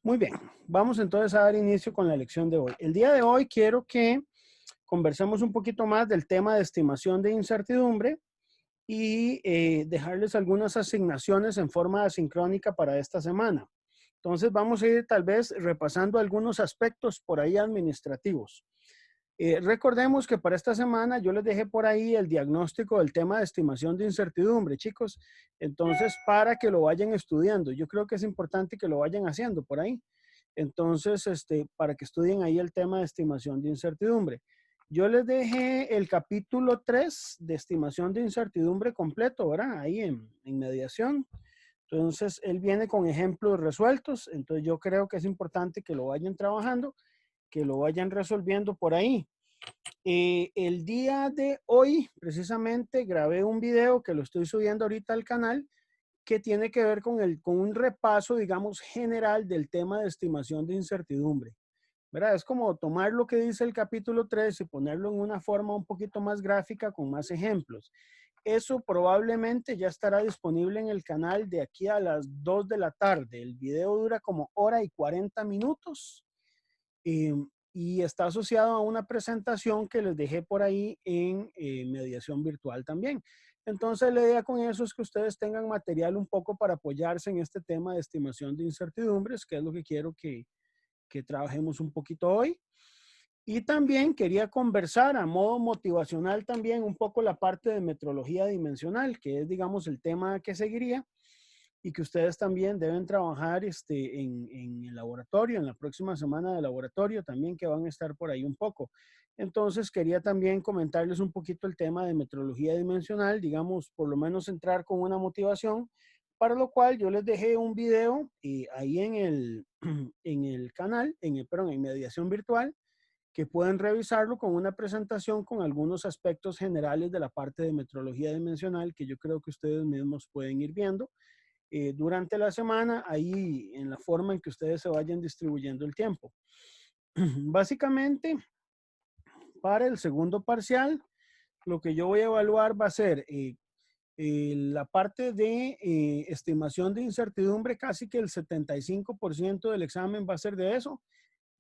Muy bien, vamos entonces a dar inicio con la lección de hoy. El día de hoy quiero que conversemos un poquito más del tema de estimación de incertidumbre y dejarles algunas asignaciones en forma asincrónica para esta semana. Entonces vamos a ir tal vez repasando algunos aspectos por ahí administrativos. Recordemos que para esta semana yo les dejé por ahí el diagnóstico del tema de estimación de incertidumbre, chicos. Entonces, para que lo vayan estudiando, yo creo que es importante que lo vayan haciendo por ahí. Entonces, para que estudien ahí el tema de estimación de incertidumbre. Yo les dejé el capítulo 3 de estimación de incertidumbre completo, ¿verdad? Ahí en mediación. Entonces, él viene con ejemplos resueltos. Entonces, yo creo que es importante que lo vayan trabajando, que lo vayan resolviendo por ahí. El día de hoy, precisamente, grabé un video que lo estoy subiendo ahorita al canal que tiene que ver con un repaso, digamos, general del tema de estimación de incertidumbre. ¿Verdad? Es como tomar lo que dice el capítulo 3 y ponerlo en una forma un poquito más gráfica con más ejemplos. Eso probablemente ya estará disponible en el canal de aquí a las 2 de la tarde. El video dura como hora y 40 minutos y está asociado a una presentación que les dejé por ahí en mediación virtual también. Entonces, la idea con eso es que ustedes tengan material un poco para apoyarse en este tema de estimación de incertidumbres, que es lo que quiero que trabajemos un poquito hoy. Y también quería conversar a modo motivacional también un poco la parte de metrología dimensional, que es, digamos, el tema que seguiría y que ustedes también deben trabajar en el laboratorio, en la próxima semana de laboratorio también, que van a estar por ahí un poco. Entonces, quería también comentarles un poquito el tema de metrología dimensional, digamos, por lo menos entrar con una motivación, para lo cual yo les dejé un video ahí en el canal, perdón, en mediación virtual, que pueden revisarlo con una presentación con algunos aspectos generales de la parte de metrología dimensional que yo creo que ustedes mismos pueden ir viendo durante la semana, ahí en la forma en que ustedes se vayan distribuyendo el tiempo. Básicamente, para el segundo parcial, lo que yo voy a evaluar va a ser la parte de estimación de incertidumbre, casi que el 75% del examen va a ser de eso,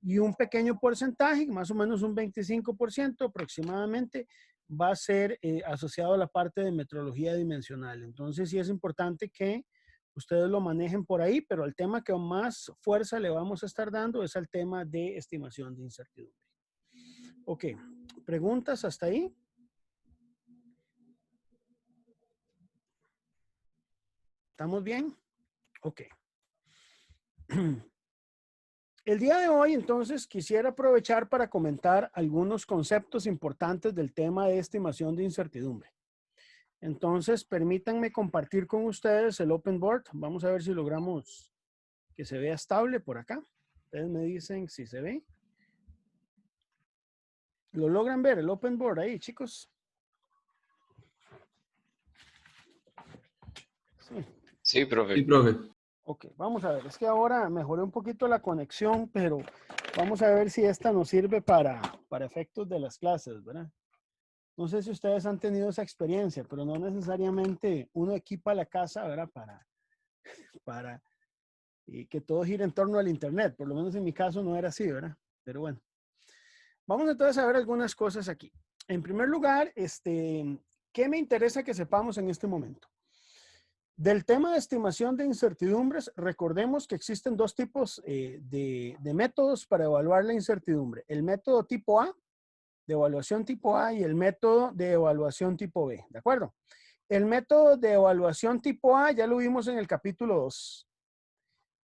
y un pequeño porcentaje, más o menos un 25% aproximadamente, va a ser asociado a la parte de metrología dimensional. Entonces, sí es importante que ustedes lo manejen por ahí, pero el tema que más fuerza le vamos a estar dando es al tema de estimación de incertidumbre. Ok, ¿preguntas hasta ahí? ¿Estamos bien? Ok. El día de hoy, entonces, quisiera aprovechar para comentar algunos conceptos importantes del tema de estimación de incertidumbre. Entonces, permítanme compartir con ustedes el Open Board. Vamos a ver si logramos que se vea estable por acá. Ustedes me dicen si se ve. ¿Lo logran ver el Open Board ahí, chicos? Sí. Sí, profe. Sí, profe. Ok, vamos a ver. Es que ahora mejoré un poquito la conexión, pero vamos a ver si esta nos sirve para efectos de las clases, ¿verdad? No sé si ustedes han tenido esa experiencia, pero no necesariamente uno equipa la casa, ¿verdad? Para que todo gire en torno al Internet. Por lo menos en mi caso no era así, ¿verdad? Pero bueno. Vamos entonces a ver algunas cosas aquí. En primer lugar, ¿qué me interesa que sepamos en este momento? Del tema de estimación de incertidumbres, recordemos que existen dos tipos de métodos para evaluar la incertidumbre. El método tipo A, de evaluación tipo A, y el método de evaluación tipo B, ¿de acuerdo? El método de evaluación tipo A ya lo vimos en el capítulo 2.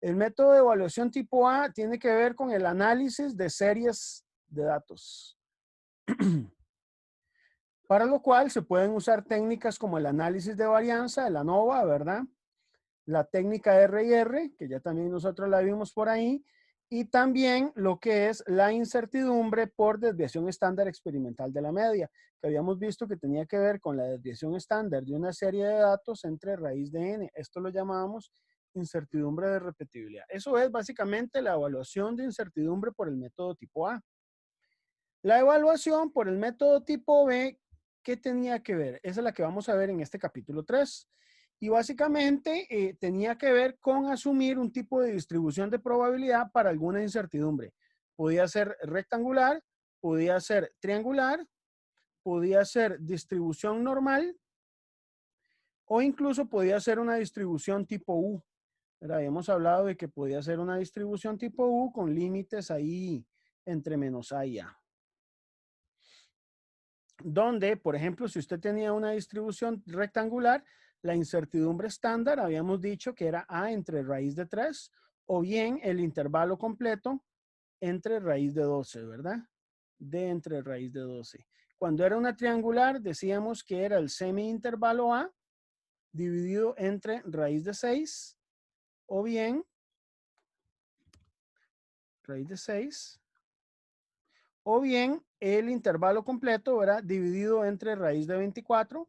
El método de evaluación tipo A tiene que ver con el análisis de series de datos. Para lo cual se pueden usar técnicas como el análisis de varianza, el ANOVA, ¿verdad? La técnica R&R, que ya también nosotros la vimos por ahí, y también lo que es la incertidumbre por desviación estándar experimental de la media, que habíamos visto que tenía que ver con la desviación estándar de una serie de datos entre raíz de n. Esto lo llamamos incertidumbre de repetibilidad. Eso es básicamente la evaluación de incertidumbre por el método tipo A. La evaluación por el método tipo B, ¿qué tenía que ver? Esa es la que vamos a ver en este capítulo 3. Y básicamente tenía que ver con asumir un tipo de distribución de probabilidad para alguna incertidumbre. Podía ser rectangular, podía ser triangular, podía ser distribución normal o incluso podía ser una distribución tipo U. Pero habíamos hablado de que podía ser una distribución tipo U con límites ahí entre menos A y A. Donde, por ejemplo, si usted tenía una distribución rectangular, la incertidumbre estándar habíamos dicho que era A entre raíz de 3 o bien el intervalo completo entre raíz de 12, ¿verdad? D entre raíz de 12. Cuando era una triangular, decíamos que era el semi-intervalo A dividido entre raíz de 6 o bien raíz de 6 o bien el intervalo completo, ¿verdad? Dividido entre raíz de 24.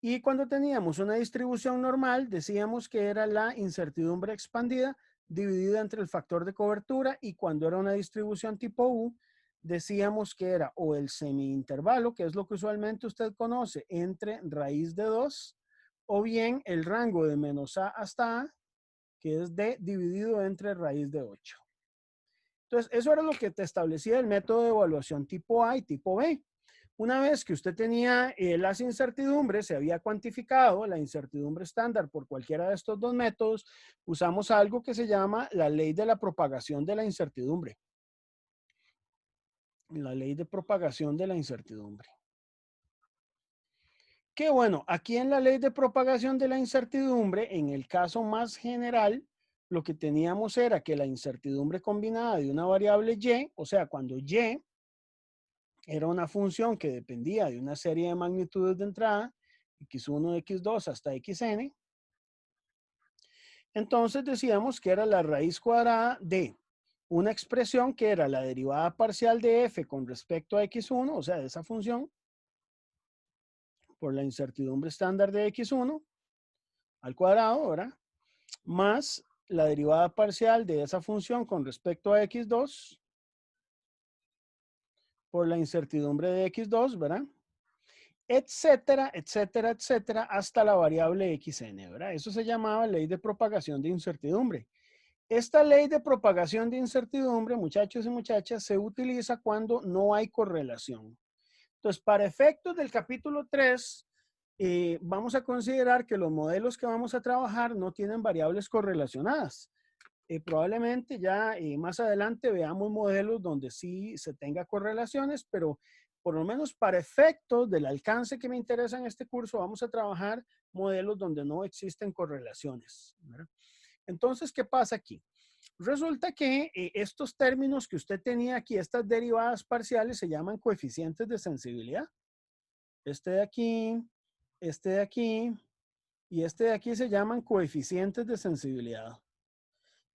Y cuando teníamos una distribución normal, decíamos que era la incertidumbre expandida dividida entre el factor de cobertura, y cuando era una distribución tipo U, decíamos que era o el semi-intervalo, que es lo que usualmente usted conoce, entre raíz de 2, o bien el rango de menos A hasta A, que es D dividido entre raíz de 8. Entonces, eso era lo que te establecía el método de evaluación tipo A y tipo B. Una vez que usted tenía las incertidumbres, se había cuantificado la incertidumbre estándar por cualquiera de estos dos métodos, usamos algo que se llama la ley de la propagación de la incertidumbre. La ley de propagación de la incertidumbre. Que bueno, aquí en la ley de propagación de la incertidumbre, en el caso más general, lo que teníamos era que la incertidumbre combinada de una variable y, o sea, cuando y era una función que dependía de una serie de magnitudes de entrada, x1, x2 hasta xn. Entonces decíamos que era la raíz cuadrada de una expresión que era la derivada parcial de f con respecto a x1, o sea, de esa función, por la incertidumbre estándar de x1 al cuadrado, ¿verdad? Más la derivada parcial de esa función con respecto a x2 por la incertidumbre de x2, ¿verdad? Etcétera, etcétera, etcétera, hasta la variable xn, ¿verdad? Eso se llamaba ley de propagación de incertidumbre. Esta ley de propagación de incertidumbre, muchachos y muchachas, se utiliza cuando no hay correlación. Entonces, para efectos del capítulo 3, vamos a considerar que los modelos que vamos a trabajar no tienen variables correlacionadas. Probablemente ya más adelante veamos modelos donde sí se tenga correlaciones, pero por lo menos para efectos del alcance que me interesa en este curso, vamos a trabajar modelos donde no existen correlaciones, ¿verdad? Entonces, ¿qué pasa aquí? Resulta que estos términos que usted tenía aquí, estas derivadas parciales, se llaman coeficientes de sensibilidad. Este de aquí y este de aquí se llaman coeficientes de sensibilidad.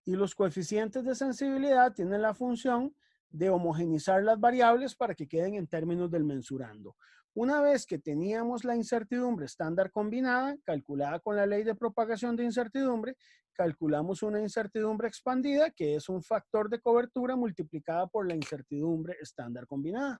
Y los coeficientes de sensibilidad tienen la función de homogenizar las variables para que queden en términos del mensurando. Una vez que teníamos la incertidumbre estándar combinada, calculada con la ley de propagación de incertidumbre, calculamos una incertidumbre expandida, que es un factor de cobertura multiplicada por la incertidumbre estándar combinada.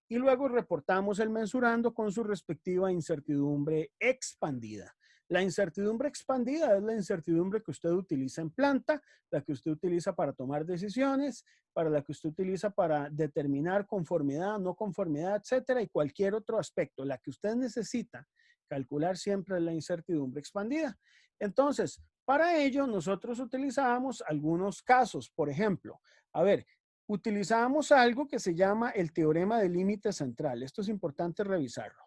Y luego reportamos el mensurando con su respectiva incertidumbre expandida. La incertidumbre expandida es la incertidumbre que usted utiliza en planta, la que usted utiliza para tomar decisiones, para la que usted utiliza para determinar conformidad, no conformidad, etcétera, y cualquier otro aspecto. La que usted necesita calcular siempre es la incertidumbre expandida. Entonces, para ello nosotros utilizábamos algunos casos. Por ejemplo, a ver, utilizamos algo que se llama el teorema del límite central. Esto es importante revisarlo.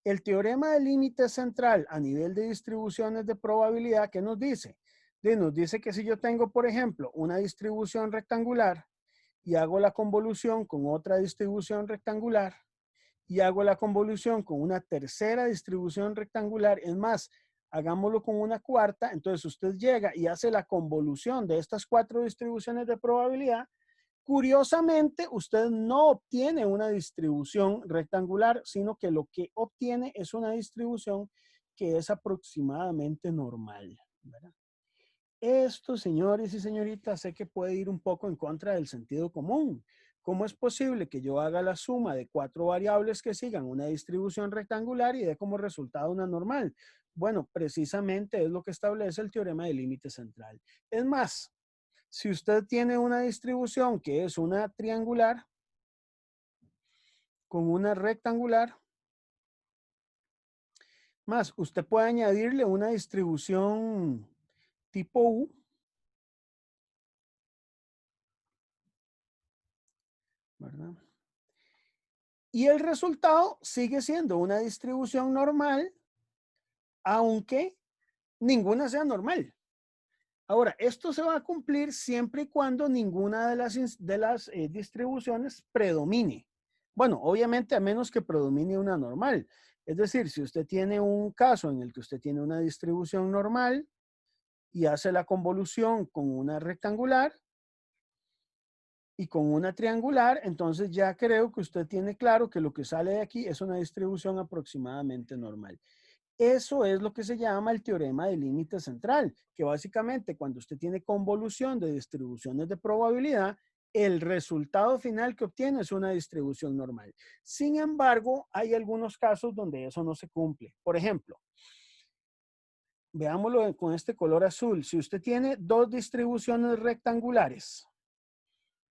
El teorema del límite central a nivel de distribuciones de probabilidad, ¿qué nos dice? Nos dice que si yo tengo, por ejemplo, una distribución rectangular y hago la convolución con otra distribución rectangular y hago la convolución con una tercera distribución rectangular, es más, hagámoslo con una cuarta, entonces usted llega y hace la convolución de estas 4 distribuciones de probabilidad. Curiosamente, usted no obtiene una distribución rectangular, sino que lo que obtiene es una distribución que es aproximadamente normal, ¿verdad? Esto, señores y señoritas, sé que puede ir un poco en contra del sentido común. ¿Cómo es posible que yo haga la suma de 4 variables que sigan una distribución rectangular y dé como resultado una normal? Bueno, precisamente es lo que establece el teorema del límite central. Es más, si usted tiene una distribución que es una triangular con una rectangular, más usted puede añadirle una distribución tipo U, ¿verdad? Y el resultado sigue siendo una distribución normal, aunque ninguna sea normal. Ahora, esto se va a cumplir siempre y cuando ninguna de las distribuciones predomine. Bueno, obviamente a menos que predomine una normal. Es decir, si usted tiene un caso en el que usted tiene una distribución normal y hace la convolución con una rectangular y con una triangular, entonces ya creo que usted tiene claro que lo que sale de aquí es una distribución aproximadamente normal. Eso es lo que se llama el teorema del límite central, que básicamente cuando usted tiene convolución de distribuciones de probabilidad, el resultado final que obtiene es una distribución normal. Sin embargo, hay algunos casos donde eso no se cumple. Por ejemplo, veámoslo con este color azul. Si usted tiene dos distribuciones rectangulares,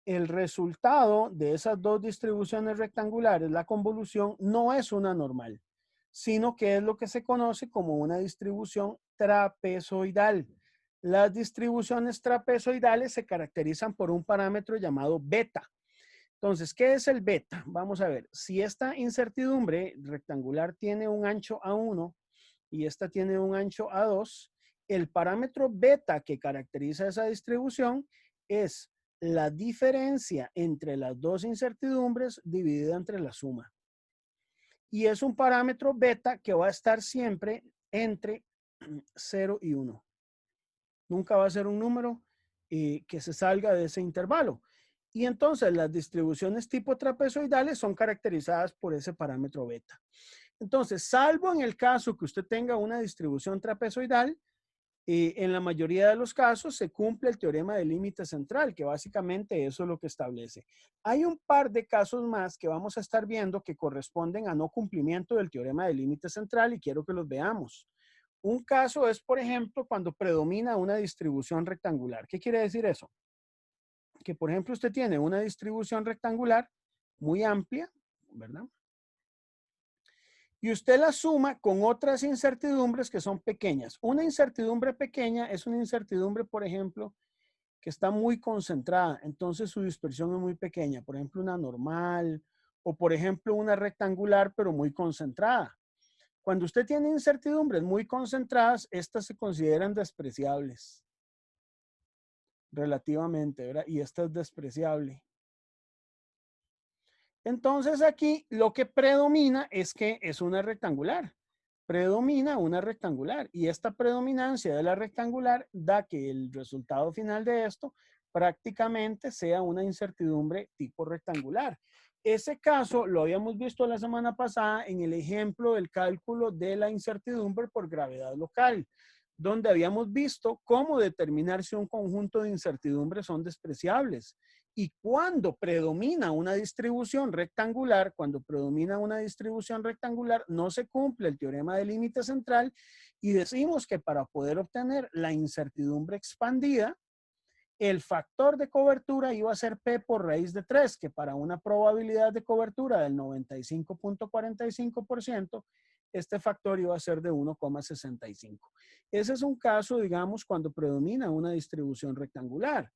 el resultado de esas dos distribuciones rectangulares, la convolución, no es una normal, sino que es lo que se conoce como una distribución trapezoidal. Las distribuciones trapezoidales se caracterizan por un parámetro llamado beta. Entonces, ¿qué es el beta? Vamos a ver, si esta incertidumbre rectangular tiene un ancho A1 y esta tiene un ancho A2, el parámetro beta que caracteriza esa distribución es la diferencia entre las dos incertidumbres dividida entre la suma. Y es un parámetro beta que va a estar siempre entre 0 y 1. Nunca va a ser un número que se salga de ese intervalo. Y entonces las distribuciones tipo trapezoidales son caracterizadas por ese parámetro beta. Entonces, salvo en el caso que usted tenga una distribución trapezoidal, en la mayoría de los casos se cumple el teorema del límite central, que básicamente eso es lo que establece. Hay un par de casos más que vamos a estar viendo que corresponden a no cumplimiento del teorema del límite central y quiero que los veamos. Un caso es, por ejemplo, cuando predomina una distribución rectangular. ¿Qué quiere decir eso? Que, por ejemplo, usted tiene una distribución rectangular muy amplia, ¿verdad? Y usted la suma con otras incertidumbres que son pequeñas. Una incertidumbre pequeña es una incertidumbre, por ejemplo, que está muy concentrada, entonces su dispersión es muy pequeña. Por ejemplo, una normal o, por ejemplo, una rectangular, pero muy concentrada. Cuando usted tiene incertidumbres muy concentradas, estas se consideran despreciables relativamente, ¿verdad? Y esta es despreciable. Entonces aquí lo que predomina es que es una rectangular. Predomina una rectangular y esta predominancia de la rectangular da que el resultado final de esto prácticamente sea una incertidumbre tipo rectangular. Ese caso lo habíamos visto la semana pasada en el ejemplo del cálculo de la incertidumbre por gravedad local, donde habíamos visto cómo determinar si un conjunto de incertidumbres son despreciables. Y cuando predomina una distribución rectangular, no se cumple el teorema del límite central y decimos que para poder obtener la incertidumbre expandida, el factor de cobertura iba a ser P por raíz de 3, que para una probabilidad de cobertura del 95.45%, este factor iba a ser de 1,65. Ese es un caso, digamos, cuando predomina una distribución rectangular.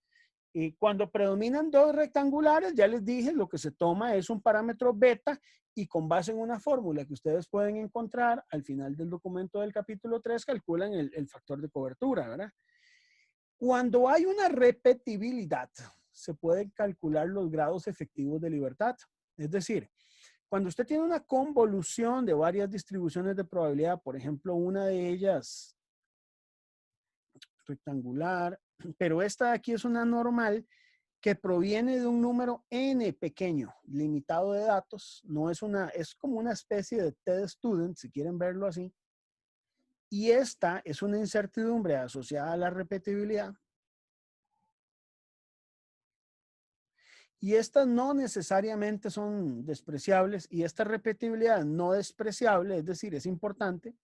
Y cuando predominan dos rectangulares, ya les dije, lo que se toma es un parámetro beta y con base en una fórmula que ustedes pueden encontrar al final del documento del capítulo 3, calculan el factor de cobertura, ¿verdad? Cuando hay una repetibilidad, se pueden calcular los grados efectivos de libertad. Es decir, cuando usted tiene una convolución de varias distribuciones de probabilidad, por ejemplo, una de ellas rectangular, pero esta de aquí es una normal que proviene de un número n pequeño, limitado de datos, no es una, es como una especie de TED student, si quieren verlo así. Y esta es una incertidumbre asociada a la repetibilidad. y estas no necesariamente son despreciables y esta repetibilidad no despreciable, es decir, es importante,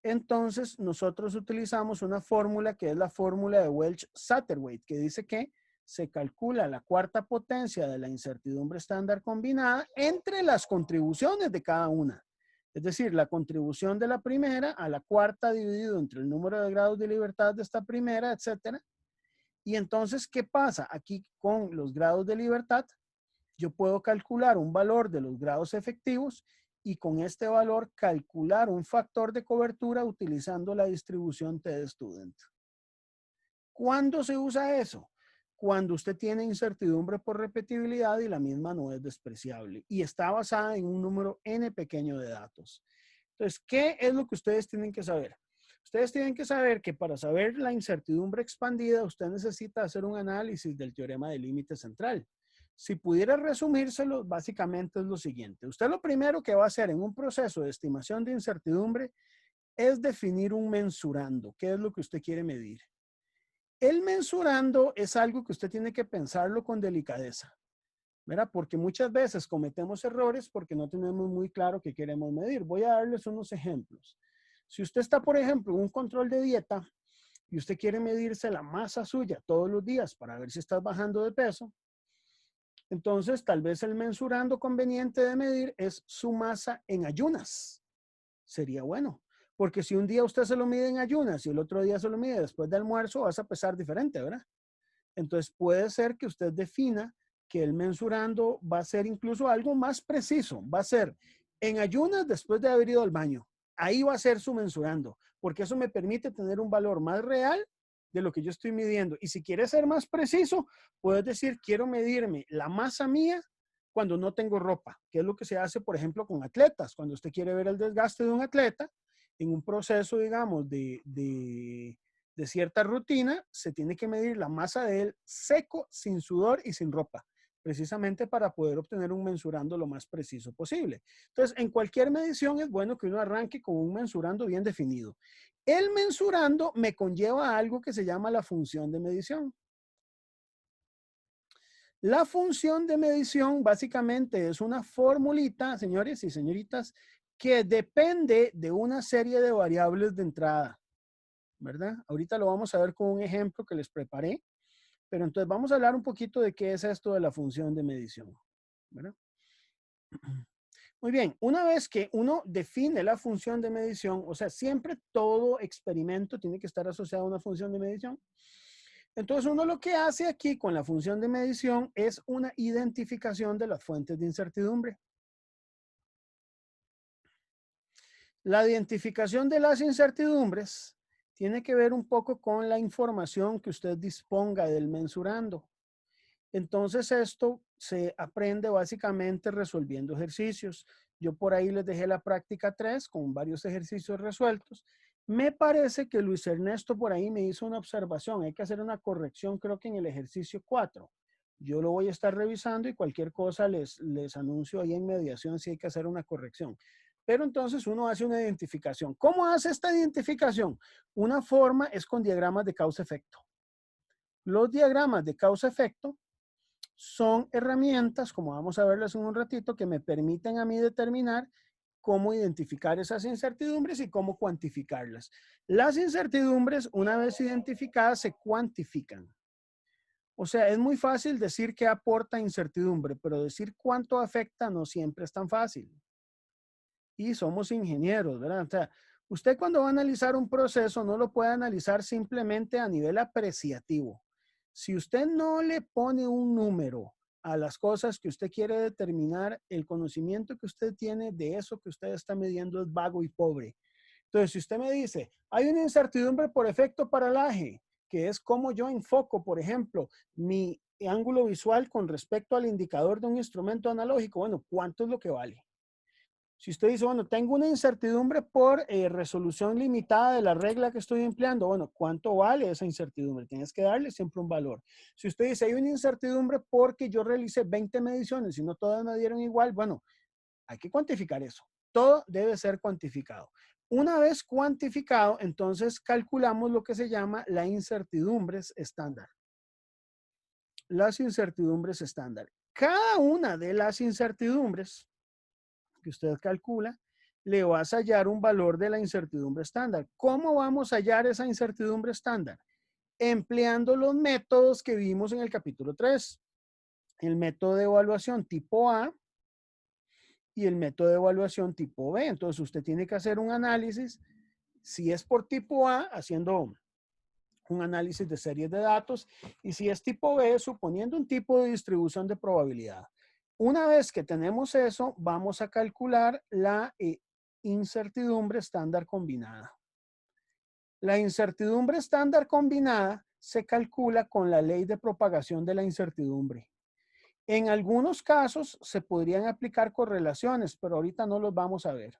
entonces nosotros utilizamos una fórmula que es la fórmula de Welch-Satterthwaite, que dice que se calcula la cuarta potencia de la incertidumbre estándar combinada entre las contribuciones de cada una. Es decir, la contribución de la primera a la cuarta dividido entre el número de grados de libertad de esta primera, etcétera. Y entonces, ¿qué pasa? Aquí con los grados de libertad, yo puedo calcular un valor de los grados efectivos y con este valor calcular un factor de cobertura utilizando la distribución T-Student. ¿Cuándo se usa eso? Cuando usted tiene incertidumbre por repetibilidad y la misma no es despreciable y está basada en un número n pequeño de datos. Entonces, ¿qué es lo que ustedes tienen que saber? Ustedes tienen que saber que para saber la incertidumbre expandida, usted necesita hacer un análisis del teorema del límite central. Si pudiera resumírselo, básicamente es lo siguiente. Usted lo primero que va a hacer en un proceso de estimación de incertidumbre es definir un mensurando. ¿Qué es lo que usted quiere medir? El mensurando es algo que usted tiene que pensarlo con delicadeza, ¿verdad? Porque muchas veces cometemos errores porque no tenemos muy claro qué queremos medir. Voy a darles unos ejemplos. Si usted está, por ejemplo, en un control de dieta y usted quiere medirse la masa suya todos los días para ver si estás bajando de peso, entonces tal vez el mensurando conveniente de medir es su masa en ayunas. Sería bueno. Porque si un día usted se lo mide en ayunas y el otro día se lo mide después de almuerzo, vas a pesar diferente, ¿verdad? Entonces puede ser que usted defina que el mensurando va a ser incluso algo más preciso. Va a ser en ayunas después de haber ido al baño. Ahí va a ser su mensurando, porque eso me permite tener un valor más real de lo que yo estoy midiendo. Y si quiere ser más preciso, puedes decir, quiero medirme la masa mía cuando no tengo ropa, que es lo que se hace, por ejemplo, con atletas. Cuando usted quiere ver el desgaste de un atleta en un proceso, digamos, de cierta rutina, se tiene que medir la masa de él seco, sin sudor y sin ropa, precisamente para poder obtener un mensurando lo más preciso posible. Entonces, en cualquier medición es bueno que uno arranque con un mensurando bien definido. El mensurando me conlleva a algo que se llama la función de medición. La función de medición básicamente es una formulita, señores y señoritas, que depende de una serie de variables de entrada, ¿verdad? Ahorita lo vamos a ver con un ejemplo que les preparé, pero entonces vamos a hablar un poquito de qué es esto de la función de medición, ¿verdad? Muy bien, una vez que uno define la función de medición, o sea, siempre todo experimento tiene que estar asociado a una función de medición. Entonces uno lo que hace aquí con la función de medición es una identificación de las fuentes de incertidumbre. La identificación de las incertidumbres tiene que ver un poco con la información que usted disponga del mensurando. Entonces esto se aprende básicamente resolviendo ejercicios. Yo por ahí les dejé la práctica 3 con varios ejercicios resueltos. Me parece que Luis Ernesto por ahí me hizo una observación. Hay que hacer una corrección, creo que en el ejercicio 4. Yo lo voy a estar revisando y cualquier cosa les anuncio ahí en mediación si hay que hacer una corrección. Pero entonces uno hace una identificación. ¿Cómo hace esta identificación? Una forma es con diagramas de causa-efecto. Los diagramas de causa-efecto son herramientas, como vamos a verlas en un ratito, que me permiten a mí determinar cómo identificar esas incertidumbres y cómo cuantificarlas. Las incertidumbres, una vez identificadas, se cuantifican. O sea, es muy fácil decir qué aporta incertidumbre, pero decir cuánto afecta no siempre es tan fácil. Y somos ingenieros, ¿verdad? O sea, usted cuando va a analizar un proceso no lo puede analizar simplemente a nivel apreciativo. Si usted no le pone un número a las cosas que usted quiere determinar, el conocimiento que usted tiene de eso que usted está midiendo es vago y pobre. Entonces, si usted me dice, hay una incertidumbre por efecto paralaje, que es como yo enfoco, por ejemplo, mi ángulo visual con respecto al indicador de un instrumento analógico, bueno, ¿cuánto es lo que vale? Si usted dice, bueno, tengo una incertidumbre por resolución limitada de la regla que estoy empleando, bueno, ¿cuánto vale esa incertidumbre? Tienes que darle siempre un valor. Si usted dice, hay una incertidumbre porque yo realicé 20 mediciones y no todas me dieron igual, bueno, hay que cuantificar eso. Todo debe ser cuantificado. Una vez cuantificado, entonces calculamos lo que se llama la incertidumbre estándar. las incertidumbres estándar. Cada una de las incertidumbres que usted calcula, le vas a hallar un valor de la incertidumbre estándar. ¿Cómo vamos a hallar esa incertidumbre estándar? Empleando los métodos que vimos en el capítulo 3. El método de evaluación tipo A y el método de evaluación tipo B. Entonces usted tiene que hacer un análisis, si es por tipo A, haciendo un análisis de series de datos, y si es tipo B, suponiendo un tipo de distribución de probabilidad. Una vez que tenemos eso, vamos a calcular la incertidumbre estándar combinada. La incertidumbre estándar combinada se calcula con la ley de propagación de la incertidumbre. En algunos casos se podrían aplicar correlaciones, pero ahorita no los vamos a ver.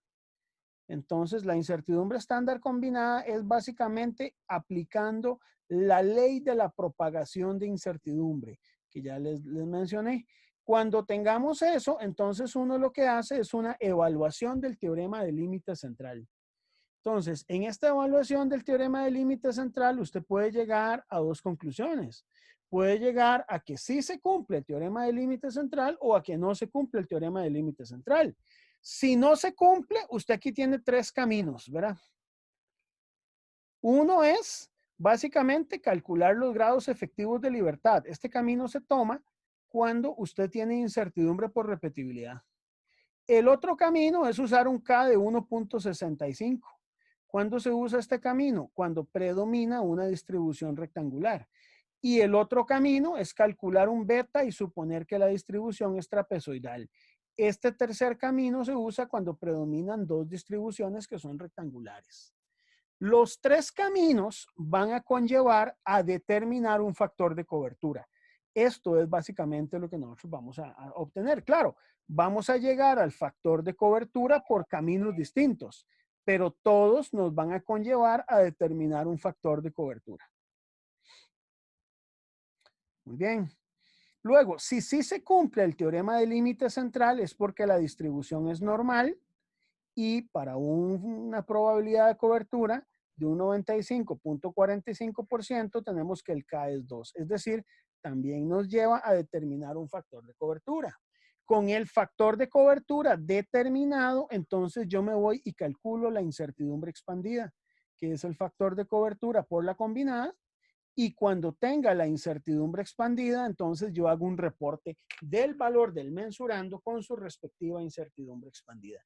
Entonces, la incertidumbre estándar combinada es básicamente aplicando la ley de la propagación de incertidumbre, que ya les mencioné. Cuando tengamos eso, entonces uno lo que hace es una evaluación del teorema del límite central. Entonces, en esta evaluación del teorema del límite central, usted puede llegar a dos conclusiones. Puede llegar a que sí se cumple el teorema del límite central o a que no se cumple el teorema del límite central. Si no se cumple, usted aquí tiene tres caminos, ¿verdad? Uno es básicamente calcular los grados efectivos de libertad. Este camino se toma cuando usted tiene incertidumbre por repetibilidad. El otro camino es usar un K de 1.65. ¿Cuándo se usa este camino? Cuando predomina una distribución rectangular. Y el otro camino es calcular un beta y suponer que la distribución es trapezoidal. Este tercer camino se usa cuando predominan dos distribuciones que son rectangulares. Los tres caminos van a conllevar a determinar un factor de cobertura. Esto es básicamente lo que nosotros vamos a obtener. Claro, vamos a llegar al factor de cobertura por caminos distintos, pero todos nos van a conllevar a determinar un factor de cobertura. Muy bien. Luego, si sí se cumple el teorema del límite central es porque la distribución es normal y para una probabilidad de cobertura de un 95.45% tenemos que el K es 2. Es decir, también nos lleva a determinar un factor de cobertura. Con el factor de cobertura determinado, entonces yo me voy y calculo la incertidumbre expandida, que es el factor de cobertura por la combinada. Y cuando tenga la incertidumbre expandida, entonces yo hago un reporte del valor del mensurando con su respectiva incertidumbre expandida.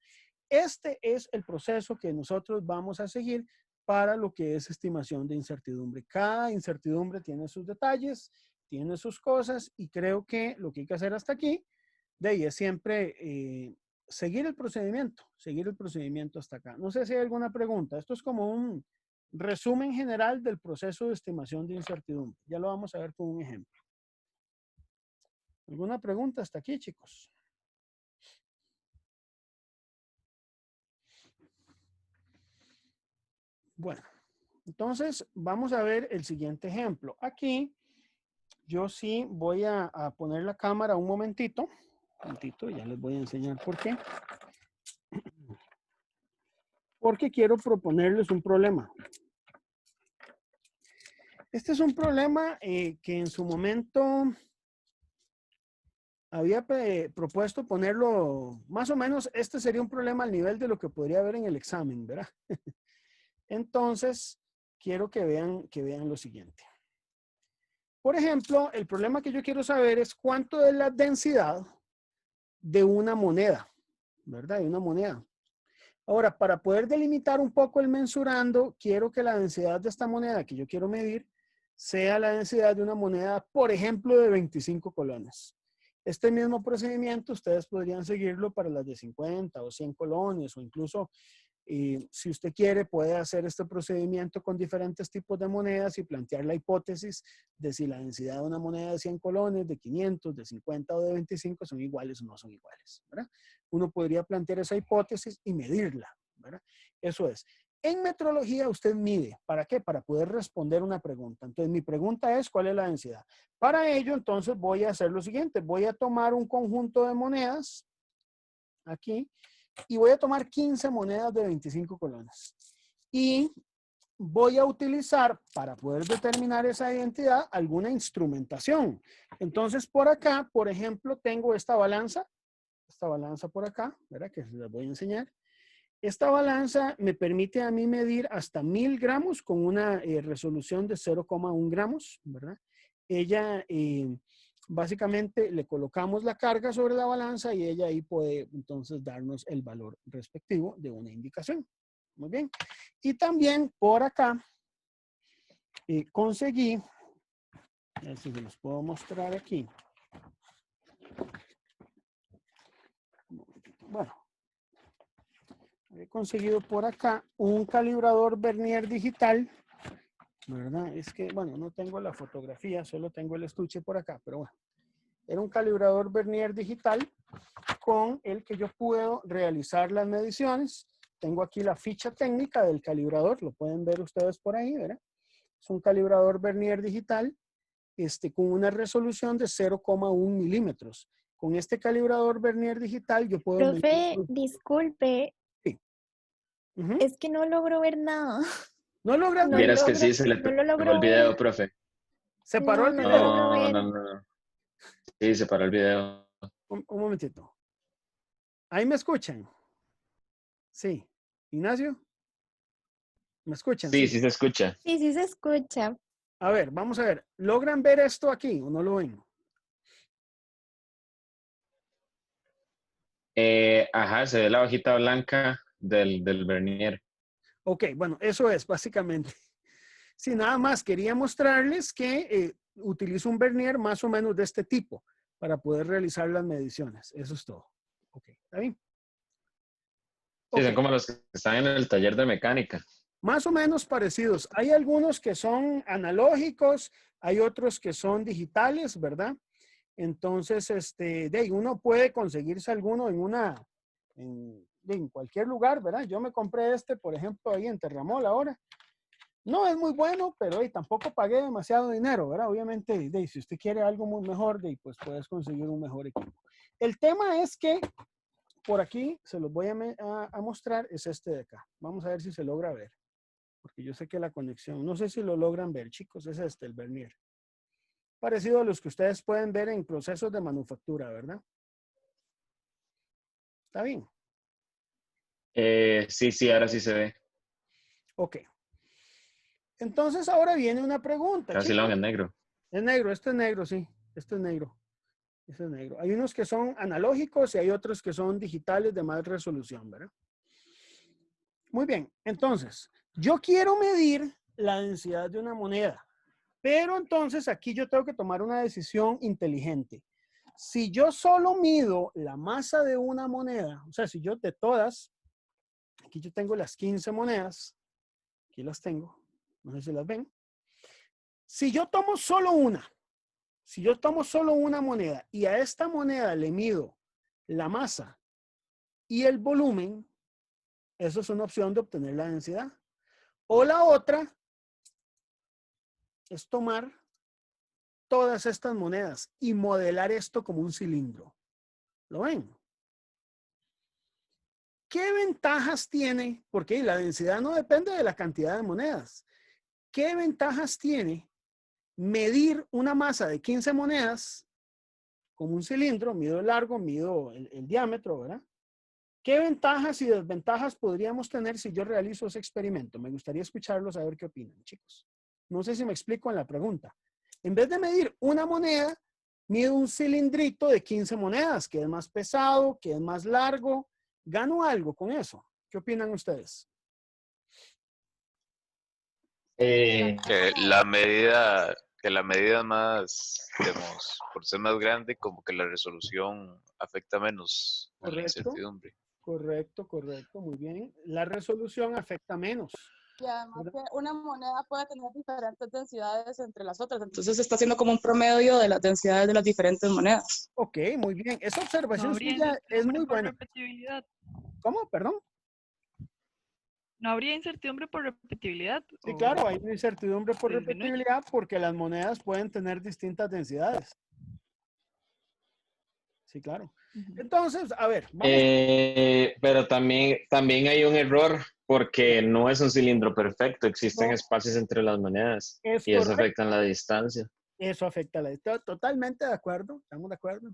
Este es el proceso que nosotros vamos a seguir para lo que es estimación de incertidumbre. Cada incertidumbre tiene sus detalles, tiene sus cosas y creo que lo que hay que hacer hasta aquí de ahí es siempre seguir el procedimiento hasta acá. No sé si hay alguna pregunta. Esto es como un resumen general del proceso de estimación de incertidumbre. Ya lo vamos a ver con un ejemplo. ¿Alguna pregunta hasta aquí, chicos? Bueno, entonces vamos a ver el siguiente ejemplo. Aquí yo sí voy a poner la cámara un momentito. Ya les voy a enseñar por qué. Porque quiero proponerles un problema. Este es un problema que en su momento había propuesto ponerlo, más o menos, este sería un problema al nivel de lo que podría haber en el examen, ¿verdad? Entonces, quiero que vean lo siguiente. Por ejemplo, el problema que yo quiero saber es cuánto es la densidad de una moneda, ¿verdad? De una moneda. Ahora, para poder delimitar un poco el mensurando, quiero que la densidad de esta moneda que yo quiero medir sea la densidad de una moneda, por ejemplo, de 25 colones. Este mismo procedimiento ustedes podrían seguirlo para las de 50 o 100 colones o incluso si usted quiere puede hacer este procedimiento con diferentes tipos de monedas y plantear la hipótesis de si la densidad de una moneda de 100 colones, de 500, de 50 o de 25 son iguales o no son iguales, ¿verdad? Uno podría plantear esa hipótesis y medirla, ¿verdad? Eso es. En metrología usted mide. ¿Para qué? Para poder responder una pregunta. Entonces mi pregunta es, ¿cuál es la densidad? Para ello, entonces voy a hacer lo siguiente. Voy a tomar un conjunto de monedas aquí y voy a tomar 15 monedas de 25 colones. Y voy a utilizar para poder determinar esa identidad alguna instrumentación. Entonces, por acá, por ejemplo, tengo esta balanza por acá, ¿verdad? Que les voy a enseñar. Esta balanza me permite a mí medir hasta 1000 gramos con una resolución de 0,1 gramos, ¿verdad? Ella, básicamente, le colocamos la carga sobre la balanza y ella ahí puede entonces darnos el valor respectivo de una indicación. Muy bien. Y también por acá conseguí, a ver si se los puedo mostrar aquí. Bueno, he conseguido por acá un calibrador vernier digital, ¿verdad? Es que, bueno, no tengo la fotografía, solo tengo el estuche por acá, pero bueno. Era un calibrador vernier digital con el que yo puedo realizar las mediciones. Tengo aquí la ficha técnica del calibrador, lo pueden ver ustedes por ahí, ¿verdad? Es un calibrador vernier digital con una resolución de 0,1 milímetros. Con este calibrador vernier digital yo puedo medir... Profe, disculpe, Sí. es que no logro ver nada. ¿No logras No ver? Vieras que logro, sí, se le no lo pegó el logro video, ver. profe. ¿Se paró No, el no lo video? logro No, ver. no, no, no. Sí, se paró el video. Un momentito. ¿Ahí me escuchan? Sí. ¿Ignacio? ¿Me escuchan? Sí, Sí. sí se escucha. Sí, sí se escucha. A ver, vamos a ver. ¿Logran ver esto aquí o no lo ven? Ajá, se ve la hojita blanca del vernier. Ok, bueno, eso es básicamente. Sí, nada más quería mostrarles que utilizo un vernier más o menos de este tipo para poder realizar las mediciones. Eso es todo. Ok, ¿está bien? Sí, Ok, son como los que están en el taller de mecánica. más o menos parecidos. Hay algunos que son analógicos, hay otros que son digitales, ¿verdad? Entonces, uno puede conseguirse alguno en cualquier lugar, ¿verdad? Yo me compré por ejemplo, ahí en Terramol ahora. No es muy bueno, pero tampoco pagué demasiado dinero, ¿verdad? Obviamente, si usted quiere algo muy mejor, pues puedes conseguir un mejor equipo. El tema es que por aquí se los voy a mostrar, es este de acá. Vamos a ver si se logra ver, porque yo sé que la conexión, no sé si lo logran ver, chicos, es el vernier. Parecido a los que ustedes pueden ver en procesos de manufactura, ¿verdad? ¿Está bien? Sí, sí, ahora sí se ve. Ok. Entonces ahora viene una pregunta, Casi lo chicos. en negro. Es negro, este es negro, sí. Este es negro. Este es negro. Hay unos que son analógicos y hay otros que son digitales de más resolución, ¿verdad? Muy bien. Entonces, yo quiero medir la densidad de una moneda, pero entonces aquí yo tengo que tomar una decisión inteligente. Si yo solo mido la masa de una moneda, o sea, si yo de todas, aquí yo tengo las 15 monedas, aquí las tengo, no sé si las ven. Si yo tomo solo una moneda y a esta moneda le mido la masa y el volumen, eso es una opción de obtener la densidad. O la otra es tomar todas estas monedas y modelar esto como un cilindro. ¿Lo ven? ¿Qué ventajas tiene? Porque la densidad no depende de la cantidad de monedas. ¿Qué ventajas tiene medir una masa de 15 monedas como un cilindro? Mido el largo, mido el diámetro, ¿verdad? ¿Qué ventajas y desventajas podríamos tener si yo realizo ese experimento? Me gustaría escucharlos a ver qué opinan, chicos. No sé si me explico en la pregunta. En vez de medir una moneda, mido un cilindrito de 15 monedas, que es más pesado, que es más largo. ¿Gano algo con eso? ¿Qué opinan ustedes? Que la medida más, digamos, por ser más grande, como que la resolución afecta menos en la Correcto, incertidumbre. correcto, muy bien. La resolución afecta menos. Y además ¿Verdad? que una moneda puede tener diferentes densidades entre las otras. Entonces se está haciendo como un promedio de las densidades de las diferentes monedas. Ok, muy bien. Esa No observación habría suya es incertidumbre muy por buena. repetibilidad. ¿Cómo? Perdón. No habría incertidumbre por repetibilidad Sí, claro, o hay una incertidumbre por disminuye. repetibilidad porque las monedas pueden tener distintas densidades. Sí, claro. Ujú. Entonces, a ver, vamos. Pero también hay un error porque no es un cilindro perfecto, existen No, espacios entre las monedas es y eso correcto. afecta en la distancia. Eso afecta a la... Totalmente de acuerdo, estamos de acuerdo.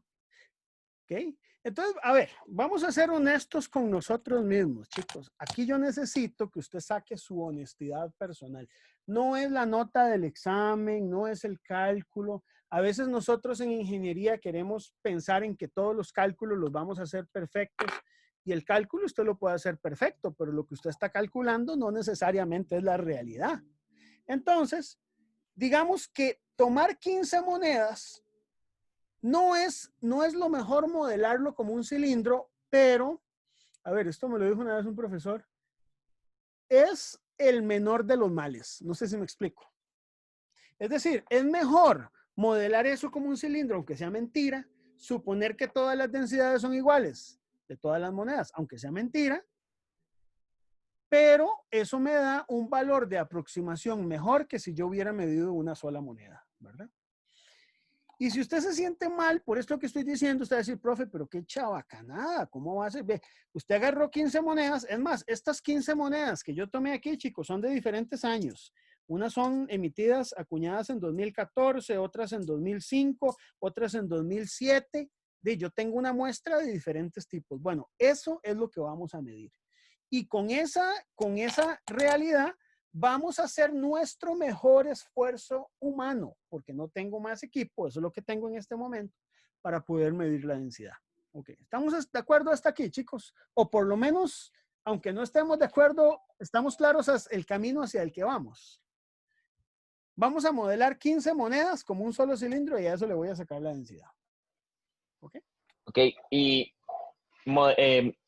¿Ok? Entonces, a ver, vamos a ser honestos con nosotros mismos, chicos. Aquí yo necesito que usted saque su honestidad personal. No es la nota del examen, no es el cálculo. A veces nosotros en ingeniería queremos pensar en que todos los cálculos los vamos a hacer perfectos y el cálculo usted lo puede hacer perfecto, pero lo que usted está calculando no necesariamente es la realidad. Entonces, digamos que tomar 15 monedas no es lo mejor modelarlo como un cilindro, pero, a ver, esto me lo dijo una vez un profesor, es el menor de los males. No sé si me explico. Es decir, es mejor modelar eso como un cilindro, aunque sea mentira, suponer que todas las densidades son iguales de todas las monedas, aunque sea mentira, pero eso me da un valor de aproximación mejor que si yo hubiera medido una sola moneda, ¿verdad? Y si usted se siente mal por esto que estoy diciendo, usted va a decir, profe, pero qué chavacanada, ¿cómo va a ser? Ve, usted agarró 15 monedas, es más, estas 15 monedas que yo tomé aquí, chicos, son de diferentes años. Unas son emitidas, acuñadas en 2014, otras en 2005, otras en 2007. Yo tengo una muestra de diferentes tipos. Bueno, eso es lo que vamos a medir. Y con esa realidad, vamos a hacer nuestro mejor esfuerzo humano, porque no tengo más equipo, eso es lo que tengo en este momento, para poder medir la densidad. Ok, ¿estamos de acuerdo hasta aquí, chicos? O por lo menos, aunque no estemos de acuerdo, estamos claros el camino hacia el que vamos. Vamos a modelar 15 monedas como un solo cilindro y a eso le voy a sacar la densidad. ¿Ok? Ok, y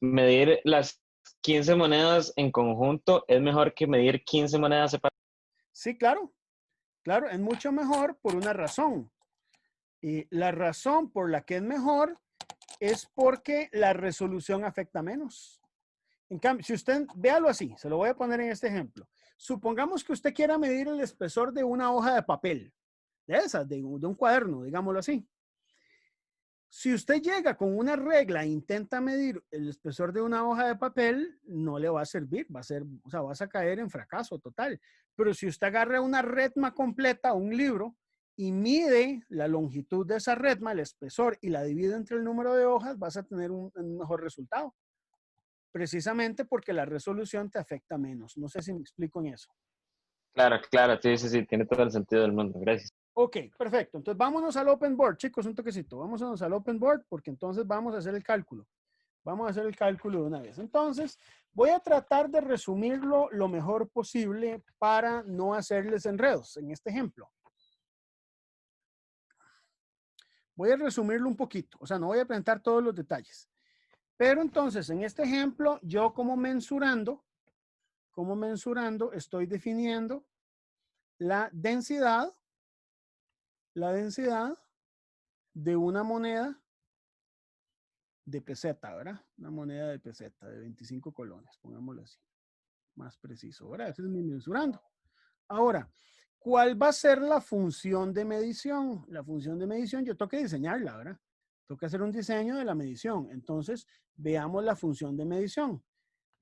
medir las 15 monedas en conjunto es mejor que medir 15 monedas separadas. Sí, claro. Claro, es mucho mejor por una razón. Y la razón por la que es mejor es porque la resolución afecta menos. En cambio, si usted, véalo así, se lo voy a poner en este ejemplo. Supongamos que usted quiera medir el espesor de una hoja de papel, de esas, de un cuaderno, digámoslo así. Si usted llega con una regla e intenta medir el espesor de una hoja de papel, no le va a servir, va a ser, o sea, vas a caer en fracaso total. Pero si usted agarra una redma completa, un libro, y mide la longitud de esa redma, el espesor, y la divide entre el número de hojas, vas a tener un mejor resultado. Precisamente porque la resolución te afecta menos. No sé si me explico en eso. Claro, claro, sí, sí, sí, tiene todo el sentido del mundo. Gracias. Ok, perfecto. Entonces vámonos al open board, chicos, un toquecito. Vámonos al open board porque entonces vamos a hacer el cálculo. Vamos a hacer el cálculo de una vez. Entonces, voy a tratar de resumirlo lo mejor posible para no hacerles enredos en este ejemplo. Voy a resumirlo un poquito, o sea, no voy a presentar todos los detalles. Pero entonces, en este ejemplo, yo como mensurando, estoy definiendo la densidad de una moneda de peseta, ¿verdad? Una moneda de peseta de 25 colones, pongámoslo así, más preciso, ¿verdad? Ese es mi mensurando. Ahora, ¿cuál va a ser la función de medición? La función de medición, yo tengo que diseñarla, ¿verdad? Tengo que hacer un diseño de la medición. Entonces, veamos la función de medición.